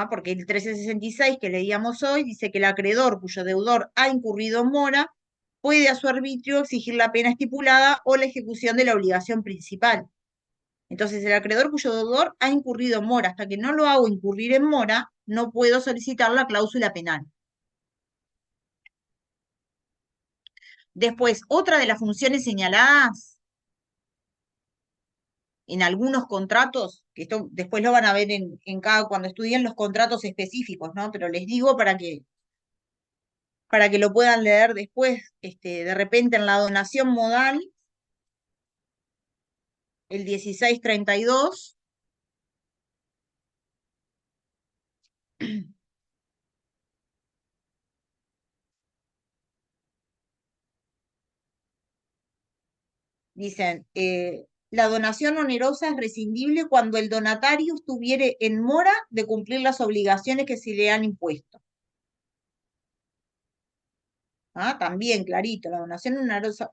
Porque el 1366 que leíamos hoy dice que el acreedor cuyo deudor ha incurrido en mora puede a su arbitrio exigir la pena estipulada o la ejecución de la obligación principal. Entonces, el acreedor cuyo deudor ha incurrido en mora, hasta que no lo hago incurrir en mora, no puedo solicitar la cláusula penal. Después, otra de las funciones señaladas en algunos contratos, que esto después lo van a ver cuando estudien los contratos específicos, ¿no? Pero les digo para que lo puedan leer después, de repente en la donación modal, el 1632, dicen, la donación onerosa es rescindible cuando el donatario estuviere en mora de cumplir las obligaciones que se le han impuesto. También, clarito, la donación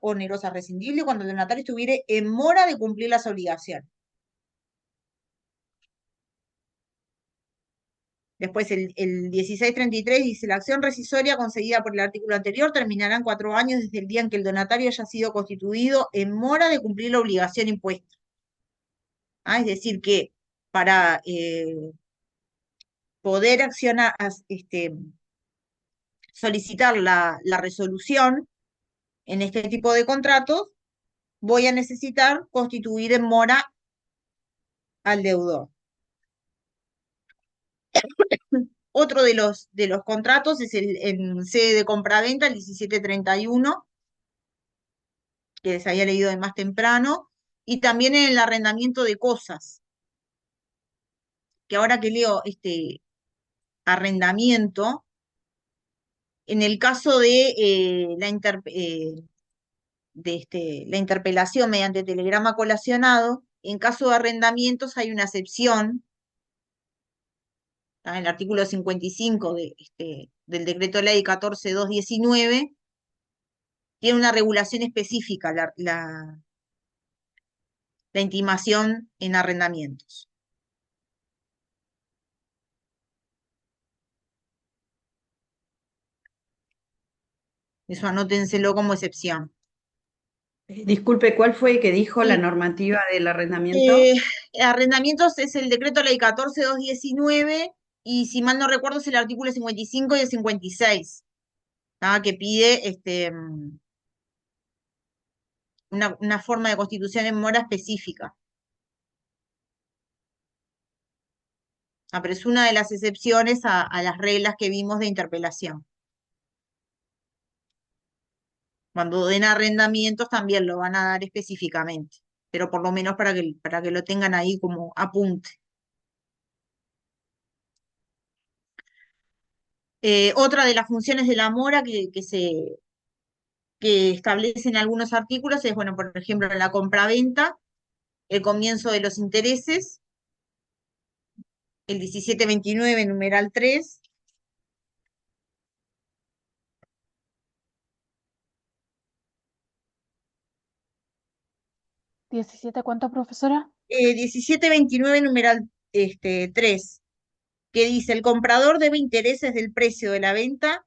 onerosa es rescindible cuando el donatario estuviere en mora de cumplir las obligaciones. Después el 1633 dice, la acción rescisoria concedida por el artículo anterior terminará en 4 años desde el día en que el donatario haya sido constituido en mora de cumplir la obligación impuesta. Es decir, que para poder accionar, solicitar la resolución en este tipo de contratos, voy a necesitar constituir en mora al deudor. Otro de los contratos es en sede de compraventa, el 1731, que les había leído de más temprano, y también en el arrendamiento de cosas, que ahora que leo arrendamiento, en el caso de la interpelación mediante telegrama colacionado, en caso de arrendamientos hay una excepción, en el artículo 55 del decreto ley 14219, tiene una regulación específica la intimación en arrendamientos. Eso anótenselo como excepción. Disculpe, ¿cuál fue que dijo la Sí. normativa del arrendamiento? Arrendamientos es el decreto ley 14219 y si mal no recuerdo es el artículo 55 y el 56, que pide una forma de constitución en mora específica. Pero es una de las excepciones a las reglas que vimos de interpelación. Cuando den arrendamientos también lo van a dar específicamente, pero por lo menos para que lo tengan ahí como apunte. Otra de las funciones de la mora que establecen algunos artículos es, bueno, por ejemplo, en la compraventa, el comienzo de los intereses, el 1729, numeral 3, ¿17 cuánto, profesora? 1729, numeral 3, que dice, el comprador debe intereses del precio de la venta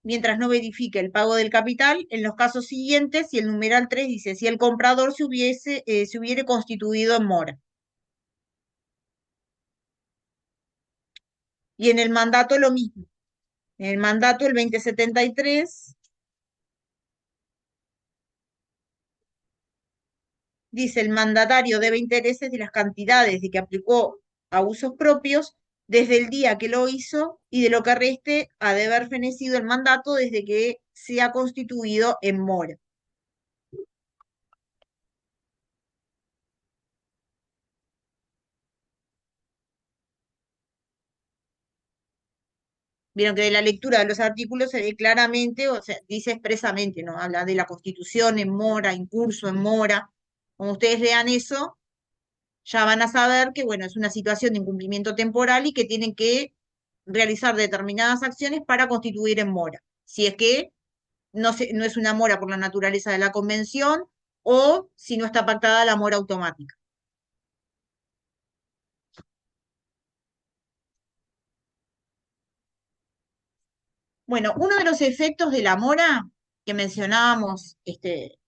mientras no verifique el pago del capital en los casos siguientes, y el numeral 3 dice, si el comprador se hubiere constituido en mora. Y en el mandato lo mismo. En el mandato, el 2073, dice, el mandatario debe intereses de las cantidades de que aplicó a usos propios desde el día que lo hizo y de lo que reste ha de haber fenecido el mandato desde que se ha constituido en mora. Vieron que de la lectura de los artículos se ve claramente, o sea, dice expresamente, ¿no? Habla de la constitución en mora, incurso en mora. Como ustedes lean eso, ya van a saber que, bueno, es una situación de incumplimiento temporal y que tienen que realizar determinadas acciones para constituir en mora. Si es que no es una mora por la naturaleza de la convención o si no está pactada la mora automática. Bueno, uno de los efectos de la mora que mencionábamos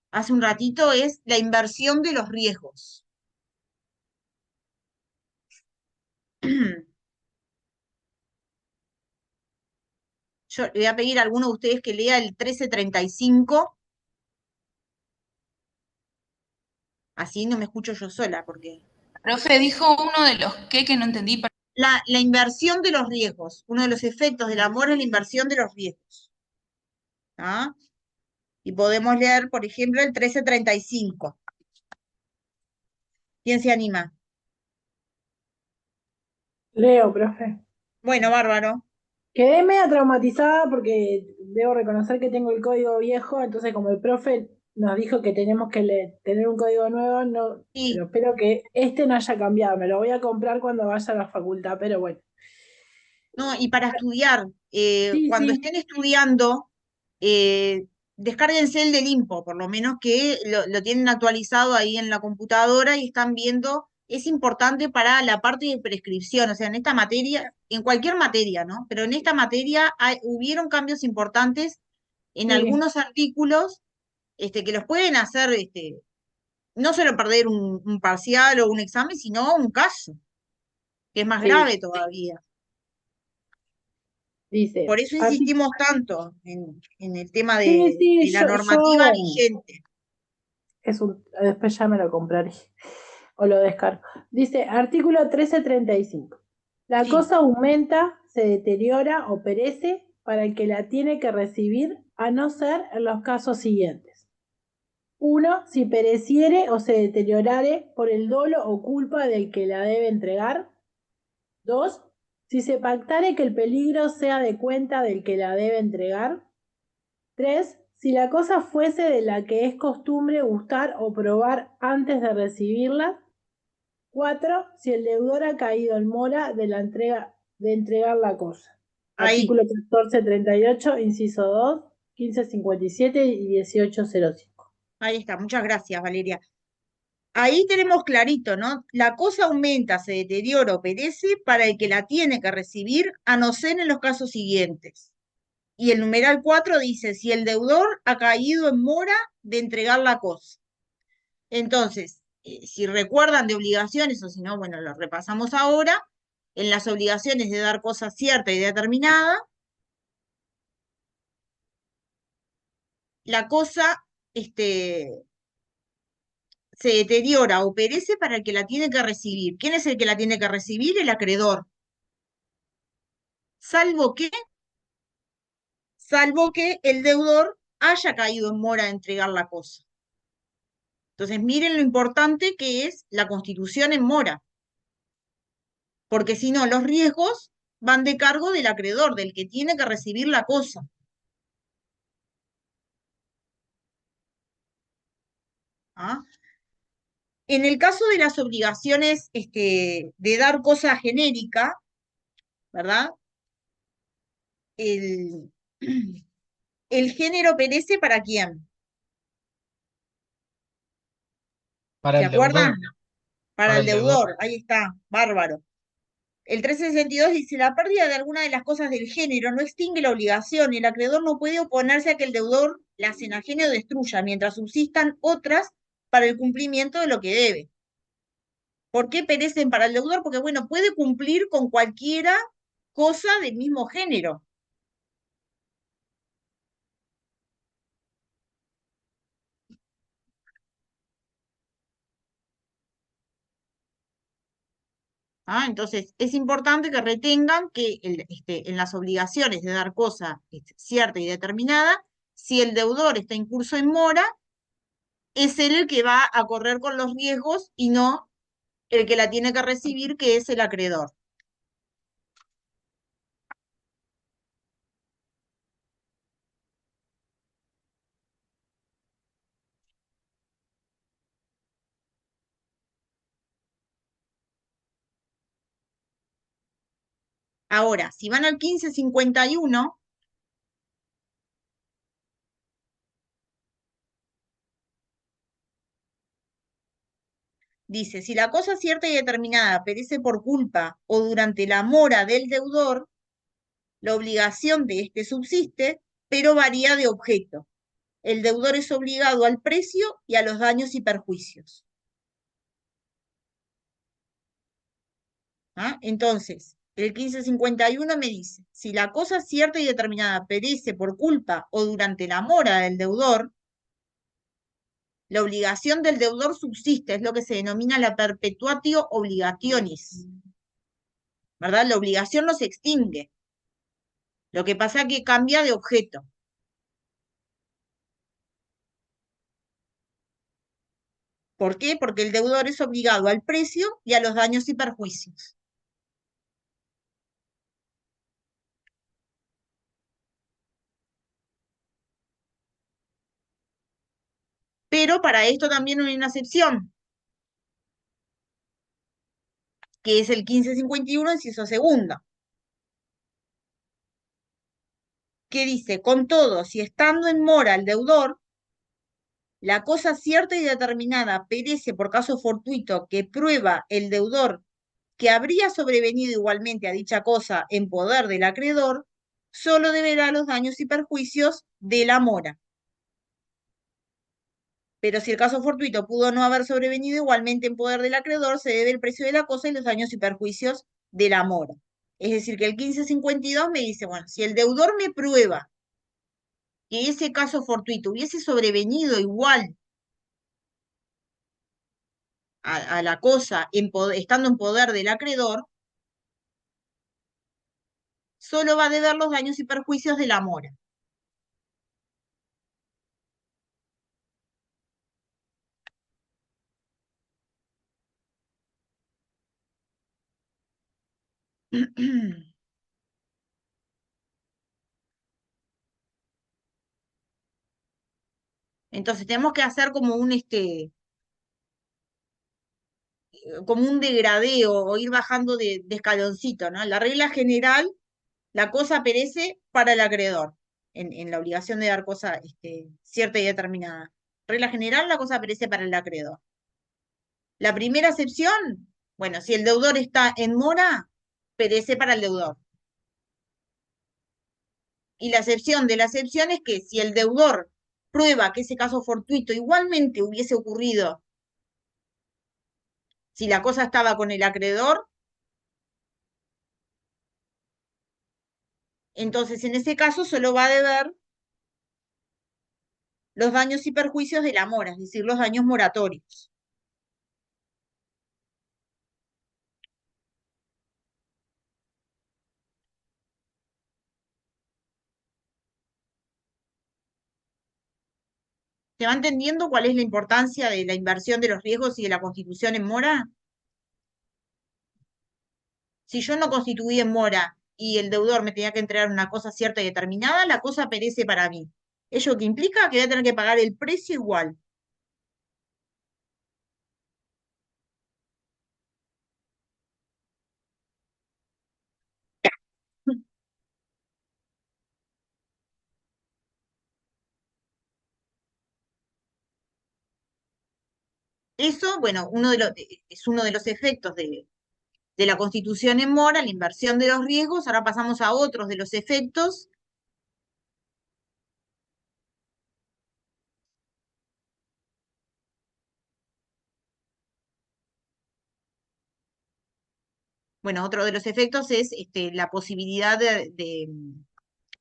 hace un ratito es la inversión de los riesgos. Yo le voy a pedir a alguno de ustedes que lea el 1335, así no me escucho yo sola, porque... Profe, dijo uno de los que no entendí. La inversión de los riesgos. Uno de los efectos del amor es la inversión de los riesgos. ¿Ah? Y podemos leer, por ejemplo, el 1335. ¿Quién se anima? Leo, profe. Bueno, bárbaro. Quedé media traumatizada porque debo reconocer que tengo el código viejo, entonces como el profe nos dijo que tenemos que tener un código nuevo, no, Sí. pero espero que este no haya cambiado, me lo voy a comprar cuando vaya a la facultad, pero bueno. No, y para estudiar, Sí, cuando sí. estén estudiando, descárguense el del IMPO, por lo menos que lo tienen actualizado ahí en la computadora y están viendo, es importante para la parte de prescripción, o sea, en esta materia, en cualquier materia, ¿no? Pero en esta materia hubieron cambios importantes en Sí. algunos artículos que los pueden hacer, no solo perder un parcial o un examen, sino un caso, que es más Sí. grave todavía. Dice, Por eso insistimos tanto en el tema sí, de la normativa vigente. Después ya me lo compraré o lo descargo. Dice, artículo 1335. La Sí. cosa aumenta, se deteriora o perece para el que la tiene que recibir, a no ser en los casos siguientes. 1. Si pereciere o se deteriorare por el dolo o culpa del que la debe entregar. 2. Si se pactare que el peligro sea de cuenta del que la debe entregar. 3. Si la cosa fuese de la que es costumbre gustar o probar antes de recibirla. 4. Si el deudor ha caído en mora de entregar la cosa. Ahí. Artículo 1438, inciso 2, 1557 y 1805. Ahí está, muchas gracias, Valeria. Ahí tenemos clarito, ¿no? La cosa aumenta, se deteriora o perece para el que la tiene que recibir, a no ser en los casos siguientes. Y el numeral 4 dice, si el deudor ha caído en mora de entregar la cosa. Entonces, si recuerdan de obligaciones, o si no, bueno, lo repasamos ahora, en las obligaciones de dar cosa cierta y determinada, la cosa se deteriora o perece para el que la tiene que recibir. ¿Quién es el que la tiene que recibir? El acreedor. Salvo que el deudor haya caído en mora de entregar la cosa. Entonces, miren lo importante que es la constitución en mora. Porque si no, los riesgos van de cargo del acreedor, del que tiene que recibir la cosa. ¿Ah? En el caso de las obligaciones de dar cosa genérica, ¿verdad? El género perece ¿para quién? Para ¿Se el deudor, acuerdan? Para para el el deudor. deudor, ahí está, bárbaro. El 1362 dice, la pérdida de alguna de las cosas del género no extingue la obligación y el acreedor no puede oponerse a que el deudor las enajene o destruya, mientras subsistan otras para el cumplimiento de lo que debe. ¿Por qué perecen para el deudor? Porque, bueno, puede cumplir con cualquiera cosa del mismo género. ¿Ah? Entonces, es importante que retengan que en las obligaciones de dar cosa cierta y determinada, si el deudor está incurso en mora, es él el que va a correr con los riesgos y no el que la tiene que recibir, que es el acreedor. Ahora, si van al 1551, dice, si la cosa cierta y determinada perece por culpa o durante la mora del deudor, la obligación de este subsiste, pero varía de objeto. El deudor es obligado al precio y a los daños y perjuicios. ¿Ah? Entonces, el 1551 me dice, si la cosa cierta y determinada perece por culpa o durante la mora del deudor, la obligación del deudor subsiste, es lo que se denomina la perpetuatio obligationis, ¿verdad? La obligación no se extingue. Lo que pasa es que cambia de objeto. ¿Por qué? Porque el deudor es obligado al precio y a los daños y perjuicios. Pero para esto también hay una excepción, que es el 1551, inciso segundo, que dice, con todo, si estando en mora el deudor, la cosa cierta y determinada perece por caso fortuito que prueba el deudor que habría sobrevenido igualmente a dicha cosa en poder del acreedor, solo deberá los daños y perjuicios de la mora. Pero si el caso fortuito pudo no haber sobrevenido igualmente en poder del acreedor, se debe el precio de la cosa y los daños y perjuicios de la mora. Es decir, que el 1552 me dice, bueno, si el deudor me prueba que ese caso fortuito hubiese sobrevenido igual a la cosa estando en poder del acreedor, solo va a deber los daños y perjuicios de la mora. Entonces tenemos que hacer como un degradeo o ir bajando de escaloncito, ¿no? La regla general, la cosa perece para el acreedor, en la obligación de dar cosa cierta y determinada. Regla general, la cosa perece para el acreedor. La primera excepción, bueno, si el deudor está en mora, perece para el deudor. Y la excepción de la excepción es que si el deudor prueba que ese caso fortuito igualmente hubiese ocurrido si la cosa estaba con el acreedor, entonces en ese caso solo va a deber los daños y perjuicios de la mora, es decir, los daños moratorios. ¿Se va entendiendo cuál es la importancia de la inversión de los riesgos y de la constitución en mora? Si yo no constituí en mora y el deudor me tenía que entregar una cosa cierta y determinada, la cosa perece para mí. ¿Ello que implica? Que voy a tener que pagar el precio igual. Eso, bueno, es uno de los efectos de la Constitución en mora, la inversión de los riesgos. Ahora pasamos a otros de los efectos. Bueno, otro de los efectos es la posibilidad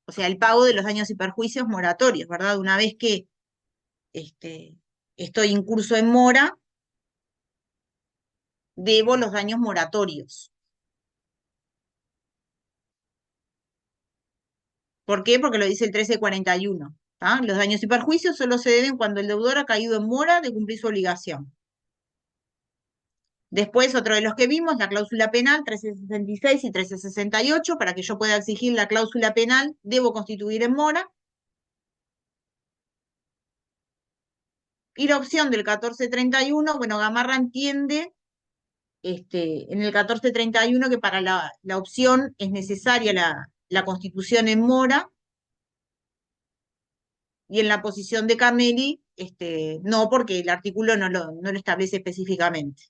o sea, el pago de los daños y perjuicios moratorios, ¿verdad? Una vez que este, estoy incurso en mora, debo los daños moratorios. ¿Por qué? Porque lo dice el 1341. ¿Tá? Los daños y perjuicios solo se deben cuando el deudor ha caído en mora de cumplir su obligación. Después, otro de los que vimos, la cláusula penal 1366 y 1368. Para que yo pueda exigir la cláusula penal, debo constituir en mora. Y la opción del 1431, bueno, Gamarra entiende en el 1431 que para la opción es necesaria la constitución en mora, y en la posición de Cameli, no, porque el artículo no lo establece específicamente.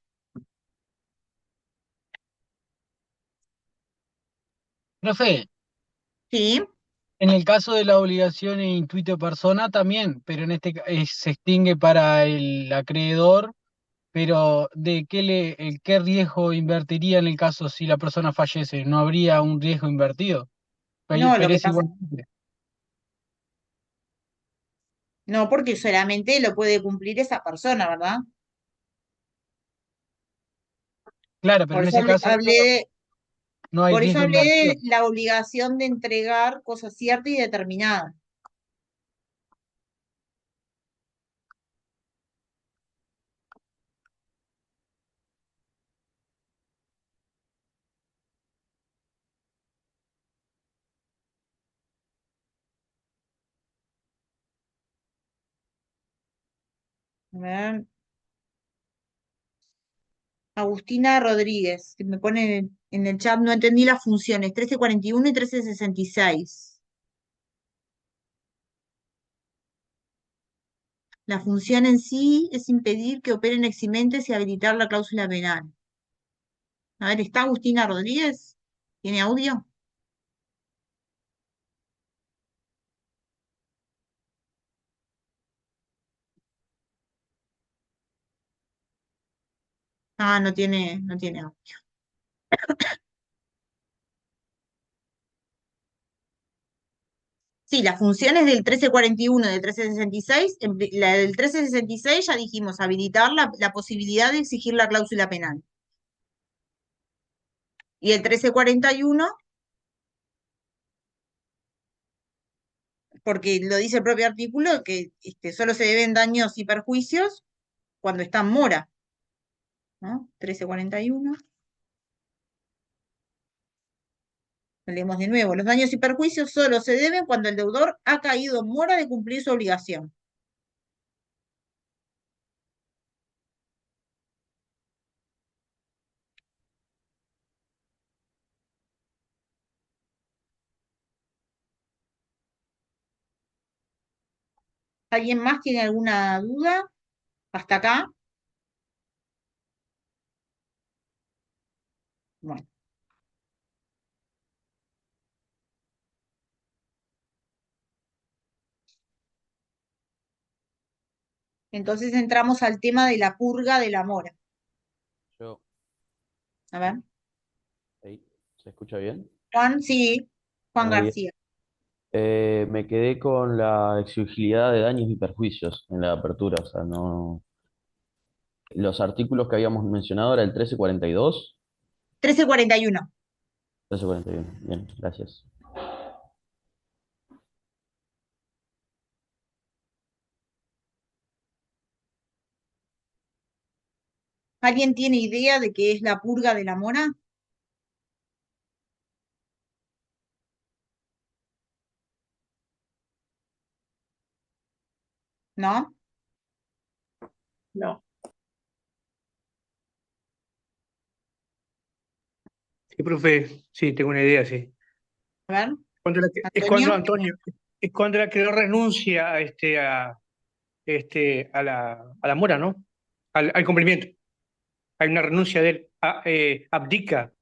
Profe, ¿Sí? en el caso de la obligación en intuito persona también, pero en se extingue para el acreedor, pero ¿qué riesgo invertiría en el caso si la persona fallece? ¿No habría un riesgo invertido? No, lo que Perece pasa, igualmente. no, porque solamente lo puede cumplir esa persona, ¿verdad? Claro, pero Por en eso ese caso no hay por eso riesgo hablé de invertido. la obligación de entregar cosa cierta y determinada. A ver. Agustina Rodríguez, que me pone en el chat, no entendí las funciones, 1341 y 1366. La función en sí es impedir que operen eximentes y habilitar la cláusula penal. A ver, ¿está Agustina Rodríguez? ¿Tiene audio? Ah, no tiene audio. Sí, las funciones del 1341 y del 1366, la del 1366 ya dijimos, habilitar la posibilidad de exigir la cláusula penal. Y el 1341, porque lo dice el propio artículo, que solo se deben daños y perjuicios cuando está en mora, ¿no? 1341. Leemos de nuevo. Los daños y perjuicios solo se deben cuando el deudor ha caído en mora de cumplir su obligación. ¿Alguien más tiene alguna duda? ¿Hasta acá? Bueno. Entonces entramos al tema de la purga de la mora. Yo, A ver. ahí, ¿se escucha bien? Juan, sí. Juan Ah, bien. García. Me quedé con la exigibilidad de daños y perjuicios en la apertura, o sea, no. Los artículos que habíamos mencionado era el 1342, 1341. 1341. Bien, gracias. ¿Alguien tiene idea de qué es la purga de la mora? ¿No? No. Sí, profe, sí, tengo una idea, sí. A ver, Es cuando Antonio. Antonio, es cuando el acreedor renuncia a la mora, ¿no? al cumplimiento. Hay una renuncia de él, abdica.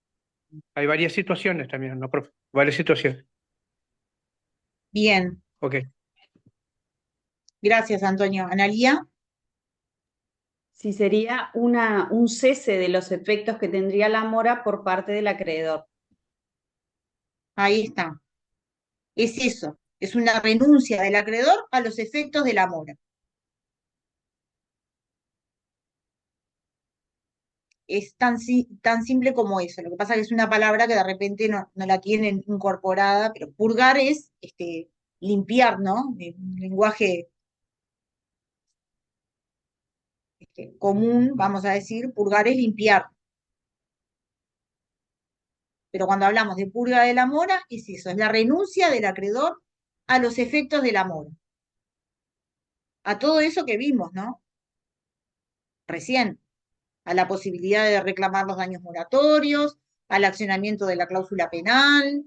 Hay varias situaciones también, ¿no, profe? Varias situaciones. Bien, Ok. gracias, Antonio. Analía, Sí, sería un cese de los efectos que tendría la mora por parte del acreedor. ahí está. Es eso, es una renuncia del acreedor a los efectos de la mora. Es tan simple como eso. Lo que pasa es que es una palabra que de repente no la tienen incorporada, pero purgar es limpiar, ¿no? Un lenguaje común, vamos a decir, purgar es limpiar. Pero cuando hablamos de purga de la mora, es eso, es la renuncia del acreedor a los efectos de la mora. A todo eso que vimos, ¿no? Recién, a la posibilidad de reclamar los daños moratorios, al accionamiento de la cláusula penal.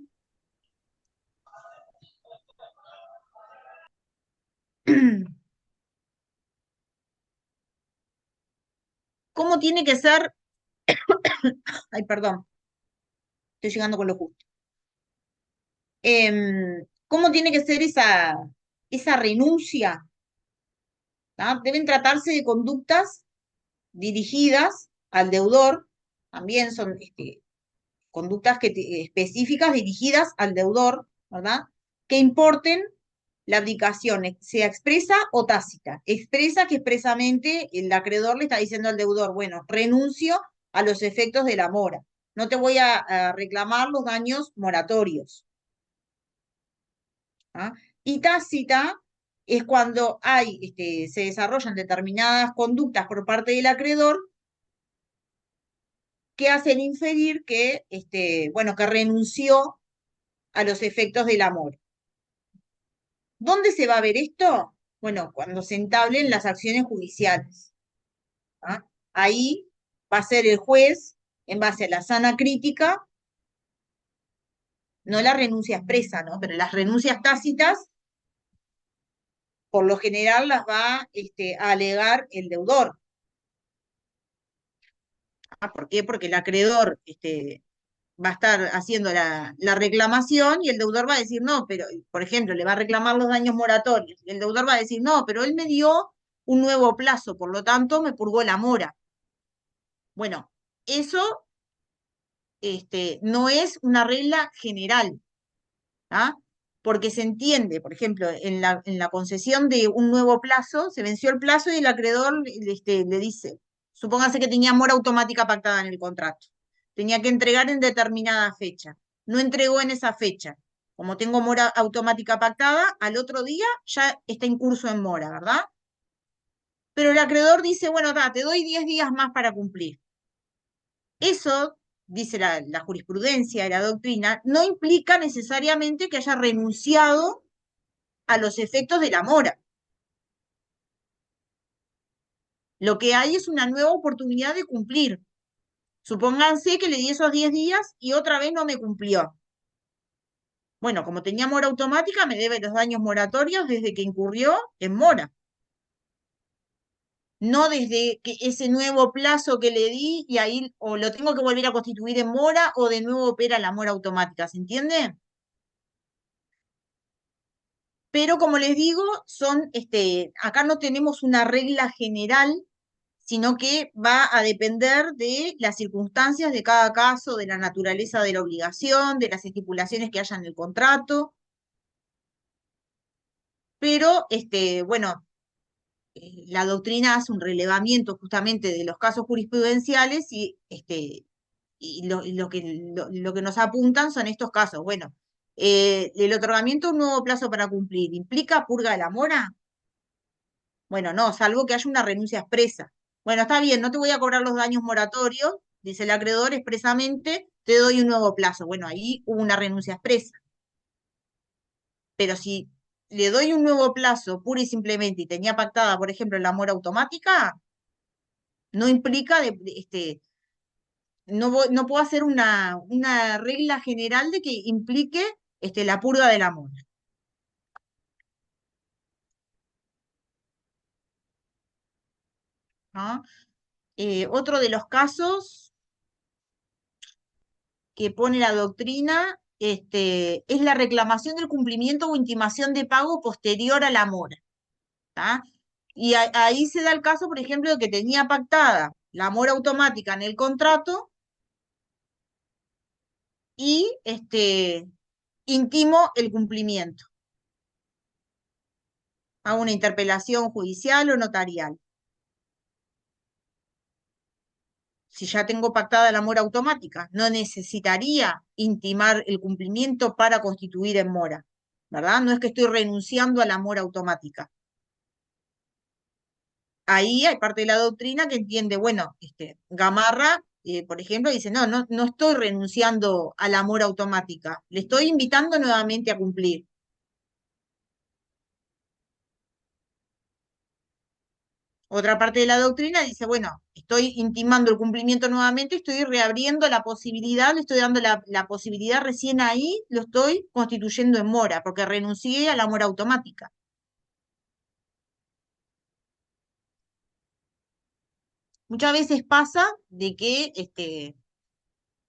¿Cómo tiene que ser? Ay, perdón, estoy llegando con lo justo. ¿Cómo tiene que ser esa renuncia? ¿Ah? Deben tratarse de conductas dirigidas al deudor, también son conductas específicas dirigidas al deudor, ¿verdad? Que importen la abdicación, sea expresa o tácita. Expresa que expresamente el acreedor le está diciendo al deudor, bueno, renuncio a los efectos de la mora. No te voy a reclamar los daños moratorios. ¿Ah? Y tácita es cuando se desarrollan determinadas conductas por parte del acreedor que hacen inferir que, bueno, que renunció a los efectos del amor. ¿Dónde se va a ver esto? Bueno, cuando se entablen las acciones judiciales. ¿Ah? Ahí va a ser el juez, en base a la sana crítica, no la renuncia expresa, ¿no? Pero las renuncias tácitas, por lo general, las va a alegar el deudor. ¿Por qué? Porque el acreedor va a estar haciendo la reclamación y el deudor va a decir no, pero, por ejemplo, le va a reclamar los daños moratorios. Y el deudor va a decir no, pero él me dio un nuevo plazo, por lo tanto me purgó la mora. Bueno, eso no es una regla general, ¿ah? Porque se entiende, por ejemplo, en la concesión de un nuevo plazo, se venció el plazo y el acreedor le dice, supóngase que tenía mora automática pactada en el contrato, tenía que entregar en determinada fecha, no entregó en esa fecha. Como tengo mora automática pactada, al otro día ya está en curso en mora, ¿verdad? Pero el acreedor dice, bueno, te doy 10 días más para cumplir. Eso, dice la jurisprudencia de la doctrina, no implica necesariamente que haya renunciado a los efectos de la mora. Lo que hay es una nueva oportunidad de cumplir. Supónganse que le di esos 10 días y otra vez no me cumplió. Bueno, como tenía mora automática, me debe los daños moratorios desde que incurrió en mora. No desde que ese nuevo plazo que le di y ahí o lo tengo que volver a constituir en mora o de nuevo opera la mora automática, ¿se entiende? Pero como les digo, acá no tenemos una regla general, sino que va a depender de las circunstancias de cada caso, de la naturaleza de la obligación, de las estipulaciones que haya en el contrato. Pero, bueno, la doctrina hace un relevamiento justamente de los casos jurisprudenciales y lo que nos apuntan son estos casos. Bueno, el otorgamiento de un nuevo plazo para cumplir, ¿implica purga de la mora? Bueno, no, salvo que haya una renuncia expresa. Bueno, está bien, no te voy a cobrar los daños moratorios, dice el acreedor expresamente, te doy un nuevo plazo. Bueno, ahí hubo una renuncia expresa. Pero si le doy un nuevo plazo pura y simplemente y tenía pactada, por ejemplo, la mora automática, no implica, no puedo hacer una regla general de que implique la purga de la mora. ¿No? Otro de los casos que pone la doctrina es la reclamación del cumplimiento o intimación de pago posterior a la mora. ¿Tá? Y ahí se da el caso, por ejemplo, de que tenía pactada la mora automática en el contrato y intimo el cumplimiento. Hago una interpelación judicial o notarial. Si ya tengo pactada la mora automática, no necesitaría intimar el cumplimiento para constituir en mora, ¿verdad? No es que estoy renunciando a la mora automática. Ahí hay parte de la doctrina que entiende, bueno, Gamarra, por ejemplo, dice, no estoy renunciando a la mora automática, le estoy invitando nuevamente a cumplir. Otra parte de la doctrina dice, bueno, estoy intimando el cumplimiento nuevamente, estoy reabriendo la posibilidad, le estoy dando la posibilidad recién ahí, lo estoy constituyendo en mora, porque renuncié a la mora automática. Muchas veces pasa de que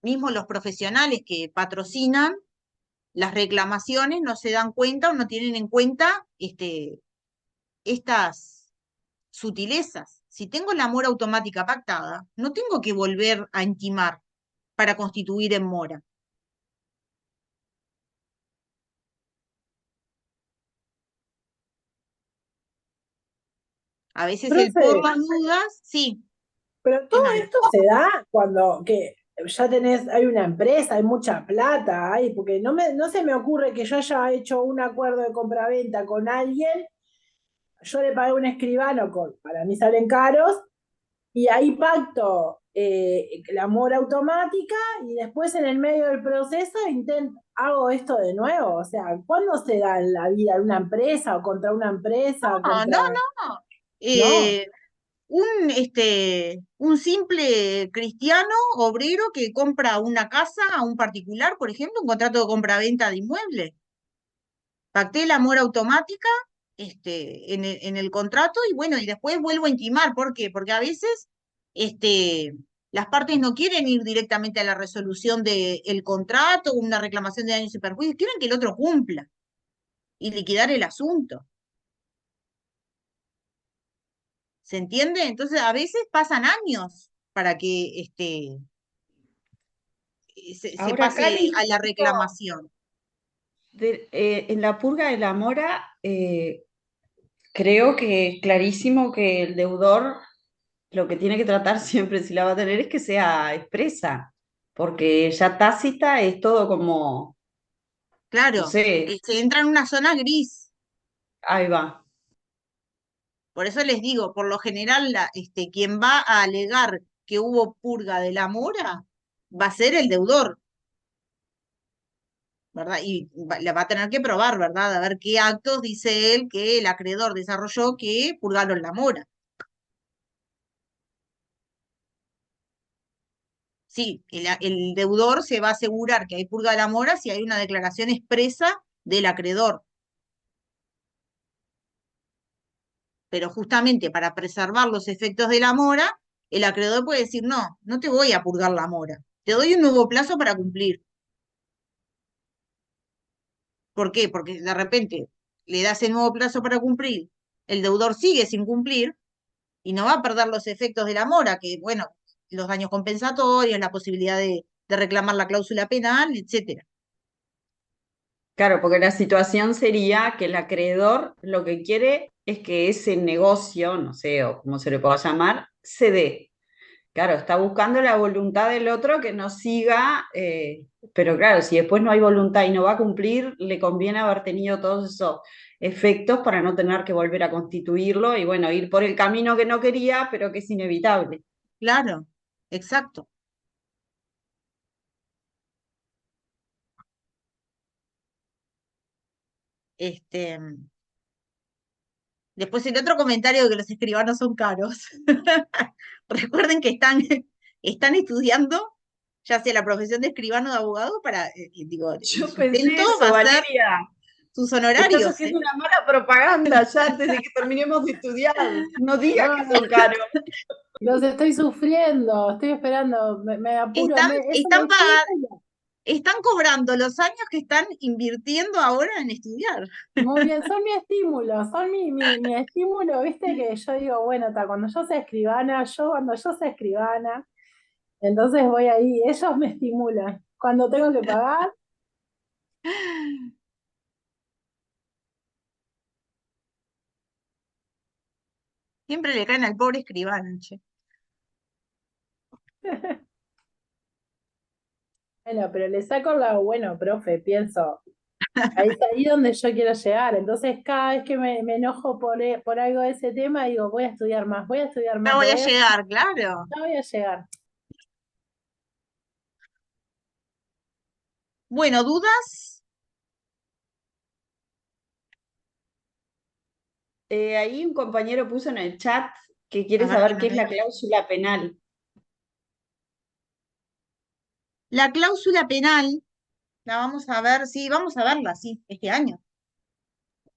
mismo los profesionales que patrocinan las reclamaciones no se dan cuenta o no tienen en cuenta estas sutilezas. Si tengo la mora automática pactada, no tengo que volver a intimar para constituir en mora. A veces el por Profe, las dudas, sí, pero ¿qué todo más? esto se da cuando que ya hay una empresa, hay mucha plata, porque no se me ocurre que yo haya hecho un acuerdo de compraventa con alguien, yo le pagué a un escribano, para mí salen caros, y ahí pacto la mora automática y después en el medio del proceso hago esto de nuevo. O sea, ¿cuándo se da en la vida en una empresa o contra una empresa? No. No, Un simple cristiano obrero que compra una casa a un particular, por ejemplo, un contrato de compra-venta de inmueble. Pacté la mora automática en el contrato y bueno, y después vuelvo a intimar. ¿Por qué? Porque a veces las partes no quieren ir directamente a la resolución del contrato o una reclamación de daños y perjuicios, quieren que el otro cumpla y liquidar el asunto. ¿Se entiende? Entonces, a veces pasan años para que se Ahora, pase Cali, a la reclamación. en la purga de la mora, creo que es clarísimo que el deudor lo que tiene que tratar siempre, si la va a tener, es que sea expresa, porque ya tácita es todo como, no Claro, sé, se entra en una zona gris. ahí va. Por eso les digo, por lo general, quien va a alegar que hubo purga de la mora va a ser el deudor, ¿verdad? Y la va a tener que probar, ¿verdad? A ver qué actos dice él que el acreedor desarrolló que purgaron la mora. Sí, el deudor se va a asegurar que hay purga de la mora si hay una declaración expresa del acreedor. Pero justamente para preservar los efectos de la mora, el acreedor puede decir, no te voy a purgar la mora, te doy un nuevo plazo para cumplir. ¿Por qué? Porque de repente le das el nuevo plazo para cumplir, el deudor sigue sin cumplir y no va a perder los efectos de la mora, que bueno, los daños compensatorios, la posibilidad de reclamar la cláusula penal, etcétera. Claro, porque la situación sería que el acreedor lo que quiere es que ese negocio, no sé, o como se le pueda llamar, se dé. Claro, está buscando la voluntad del otro que no siga, pero claro, si después no hay voluntad y no va a cumplir, le conviene haber tenido todos esos efectos para no tener que volver a constituirlo y bueno, ir por el camino que no quería, pero que es inevitable. Claro, exacto. Este, Después el otro comentario de que los escribanos son caros. Recuerden que están estudiando, ya sea la profesión de escribano o de abogado, para, digo, el Yo pensé sustento va eso, a ser Valeria. sus Estás honorarios, haciendo una mala propaganda ya antes de que terminemos de estudiar. No digas que son caros. Los estoy sufriendo, estoy esperando, me apuro, Están, eso están me pagando, están cobrando los años que están invirtiendo ahora en estudiar. Muy bien, son mi estímulo, son mi estímulo, viste que yo digo, bueno, cuando yo sea escribana, cuando yo sea escribana, entonces voy ahí, ellos me estimulan. Cuando tengo que pagar, Siempre le caen al pobre escribano, che. bueno, pero le saco el lado bueno, profe, pienso, ahí es ahí donde yo quiero llegar. Entonces, cada vez que me enojo por algo de ese tema, digo, voy a estudiar más, voy a estudiar Ya más, voy lo a voy a, llegar, claro. ya voy a llegar. Bueno, ¿dudas? Ahí un compañero puso en el chat que A quiere ver que saber no qué es me... la cláusula penal. La cláusula penal, la vamos a ver, sí, vamos a verla, sí, este año.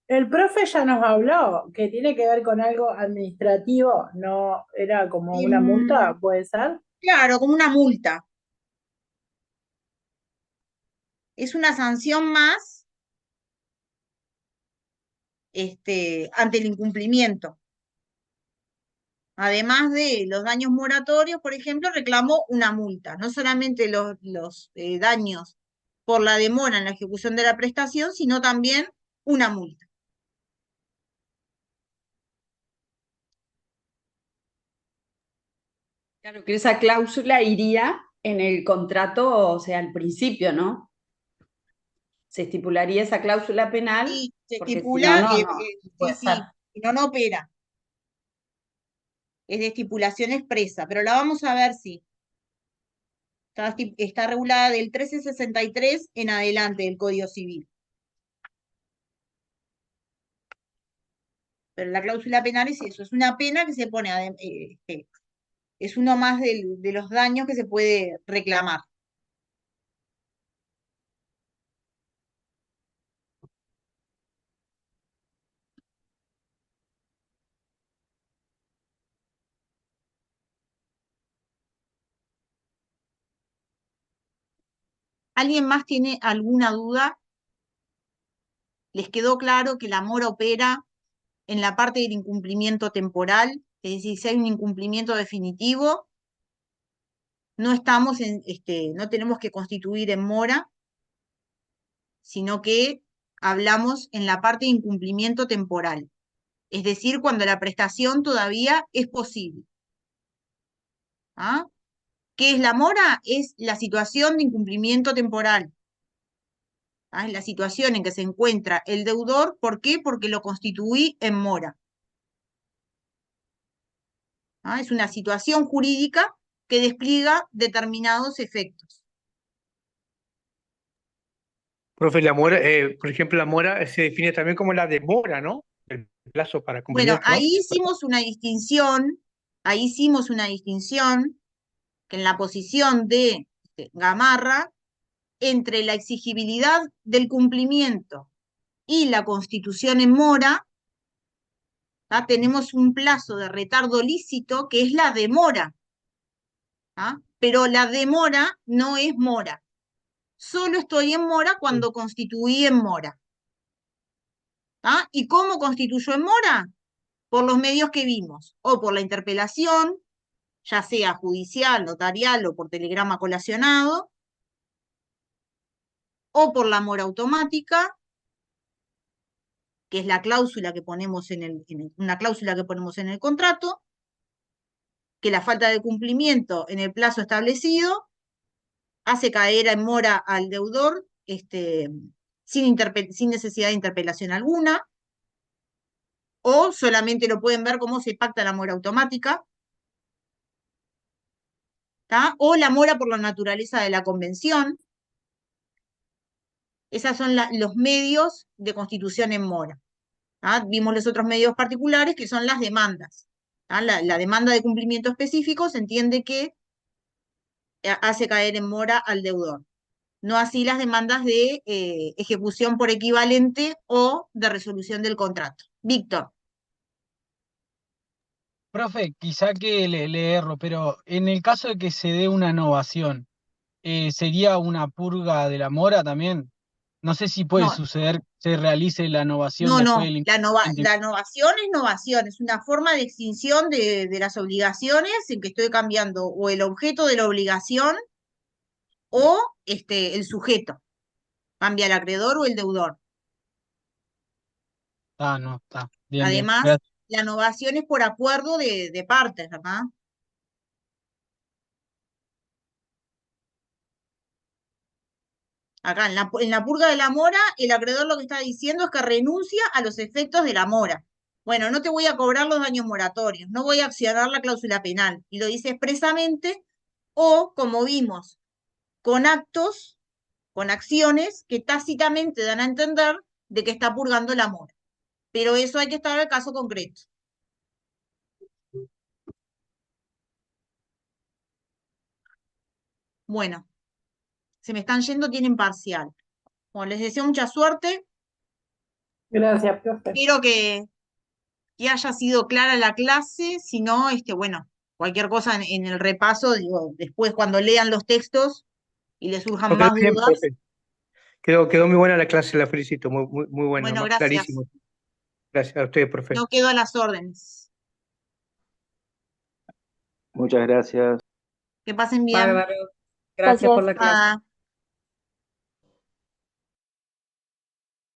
El profe ya nos habló que tiene que ver con algo administrativo, no era como una multa, ¿puede ser? Claro, como una multa. Es una sanción más ante el incumplimiento. Además de los daños moratorios, por ejemplo, reclamó una multa. No solamente los daños por la demora en la ejecución de la prestación, sino también una multa. Claro que esa cláusula iría en el contrato, o sea, al principio, ¿no? Se estipularía esa cláusula penal, Y se porque si no, estipula, no sí, puede ser. sí, si no, no opera. Es de estipulación expresa, pero la vamos a ver si está regulada del 1363 en adelante del Código Civil. Pero la cláusula penal es eso, es una pena que se pone, es uno más de los daños que se puede reclamar. ¿Alguien más tiene alguna duda? ¿Les quedó claro que la mora opera en la parte del incumplimiento temporal? Es decir, si hay un incumplimiento definitivo, no estamos no tenemos que constituir en mora, sino que hablamos en la parte de incumplimiento temporal. Es decir, cuando la prestación todavía es posible. ¿Ah? ¿Qué es la mora? Es la situación de incumplimiento temporal. ¿Ah? Es la situación en que se encuentra el deudor. ¿Por qué? Porque lo constituí en mora. ¿Ah? Es una situación jurídica que despliega determinados efectos. Profe, la mora, por ejemplo, la mora se define también como la demora, ¿no? El plazo para Bueno, cumplimiento, ¿no? ahí hicimos una distinción que en la posición de Gamarra, entre la exigibilidad del cumplimiento y la constitución en mora, ¿tá? Tenemos un plazo de retardo lícito que es la demora, ¿tá? Pero la demora no es mora. Solo estoy en mora cuando constituí en mora. ¿Tá? ¿Y cómo constituyó en mora? Por los medios que vimos, o por la interpelación, ya sea judicial, notarial o por telegrama colacionado, o por la mora automática, que es la cláusula que ponemos una cláusula que ponemos en el contrato, que la falta de cumplimiento en el plazo establecido hace caer en mora al deudor sin necesidad de interpelación alguna, o solamente lo pueden ver cómo se pacta la mora automática, ¿tá? O la mora por la naturaleza de la convención. Esos son los medios de constitución en mora. ¿Tá? Vimos los otros medios particulares que son las demandas. ¿Tá? La demanda de cumplimiento específico se entiende que hace caer en mora al deudor. No así las demandas de ejecución por equivalente o de resolución del contrato. Víctor. Profe, quizá que le erro, pero en el caso de que se dé una novación, ¿sería una purga de la mora también? No sé si puede No, suceder, se realice la novación no, después no. del incumplimiento. La novación, es una forma de extinción de las obligaciones en que estoy cambiando o el objeto de la obligación o el sujeto. Cambia el acreedor o el deudor. Ah, no, está. Bien, bien. Además, Gracias. la novación es por acuerdo de partes, ¿verdad? Acá, en la purga de la mora, el acreedor lo que está diciendo es que renuncia a los efectos de la mora. Bueno, no te voy a cobrar los daños moratorios, no voy a accionar la cláusula penal. Y lo dice expresamente, o como vimos, con actos, con acciones que tácitamente dan a entender de que está purgando la mora. Pero eso hay que estar al caso concreto. Bueno, se me están yendo, tienen parcial. Bueno, les deseo mucha suerte. Gracias, profe. Espero que haya sido clara la clase. Si no, bueno, cualquier cosa en el repaso, digo, después cuando lean los textos y les surjan No, quedó más bien, dudas. profe. Quedó muy buena la clase, la felicito, muy buena, Bueno, gracias. clarísimo. Gracias a usted, profe. No quedo a las órdenes. Muchas gracias. Que pasen bien. Bárbaro. Gracias por la clase. Nada.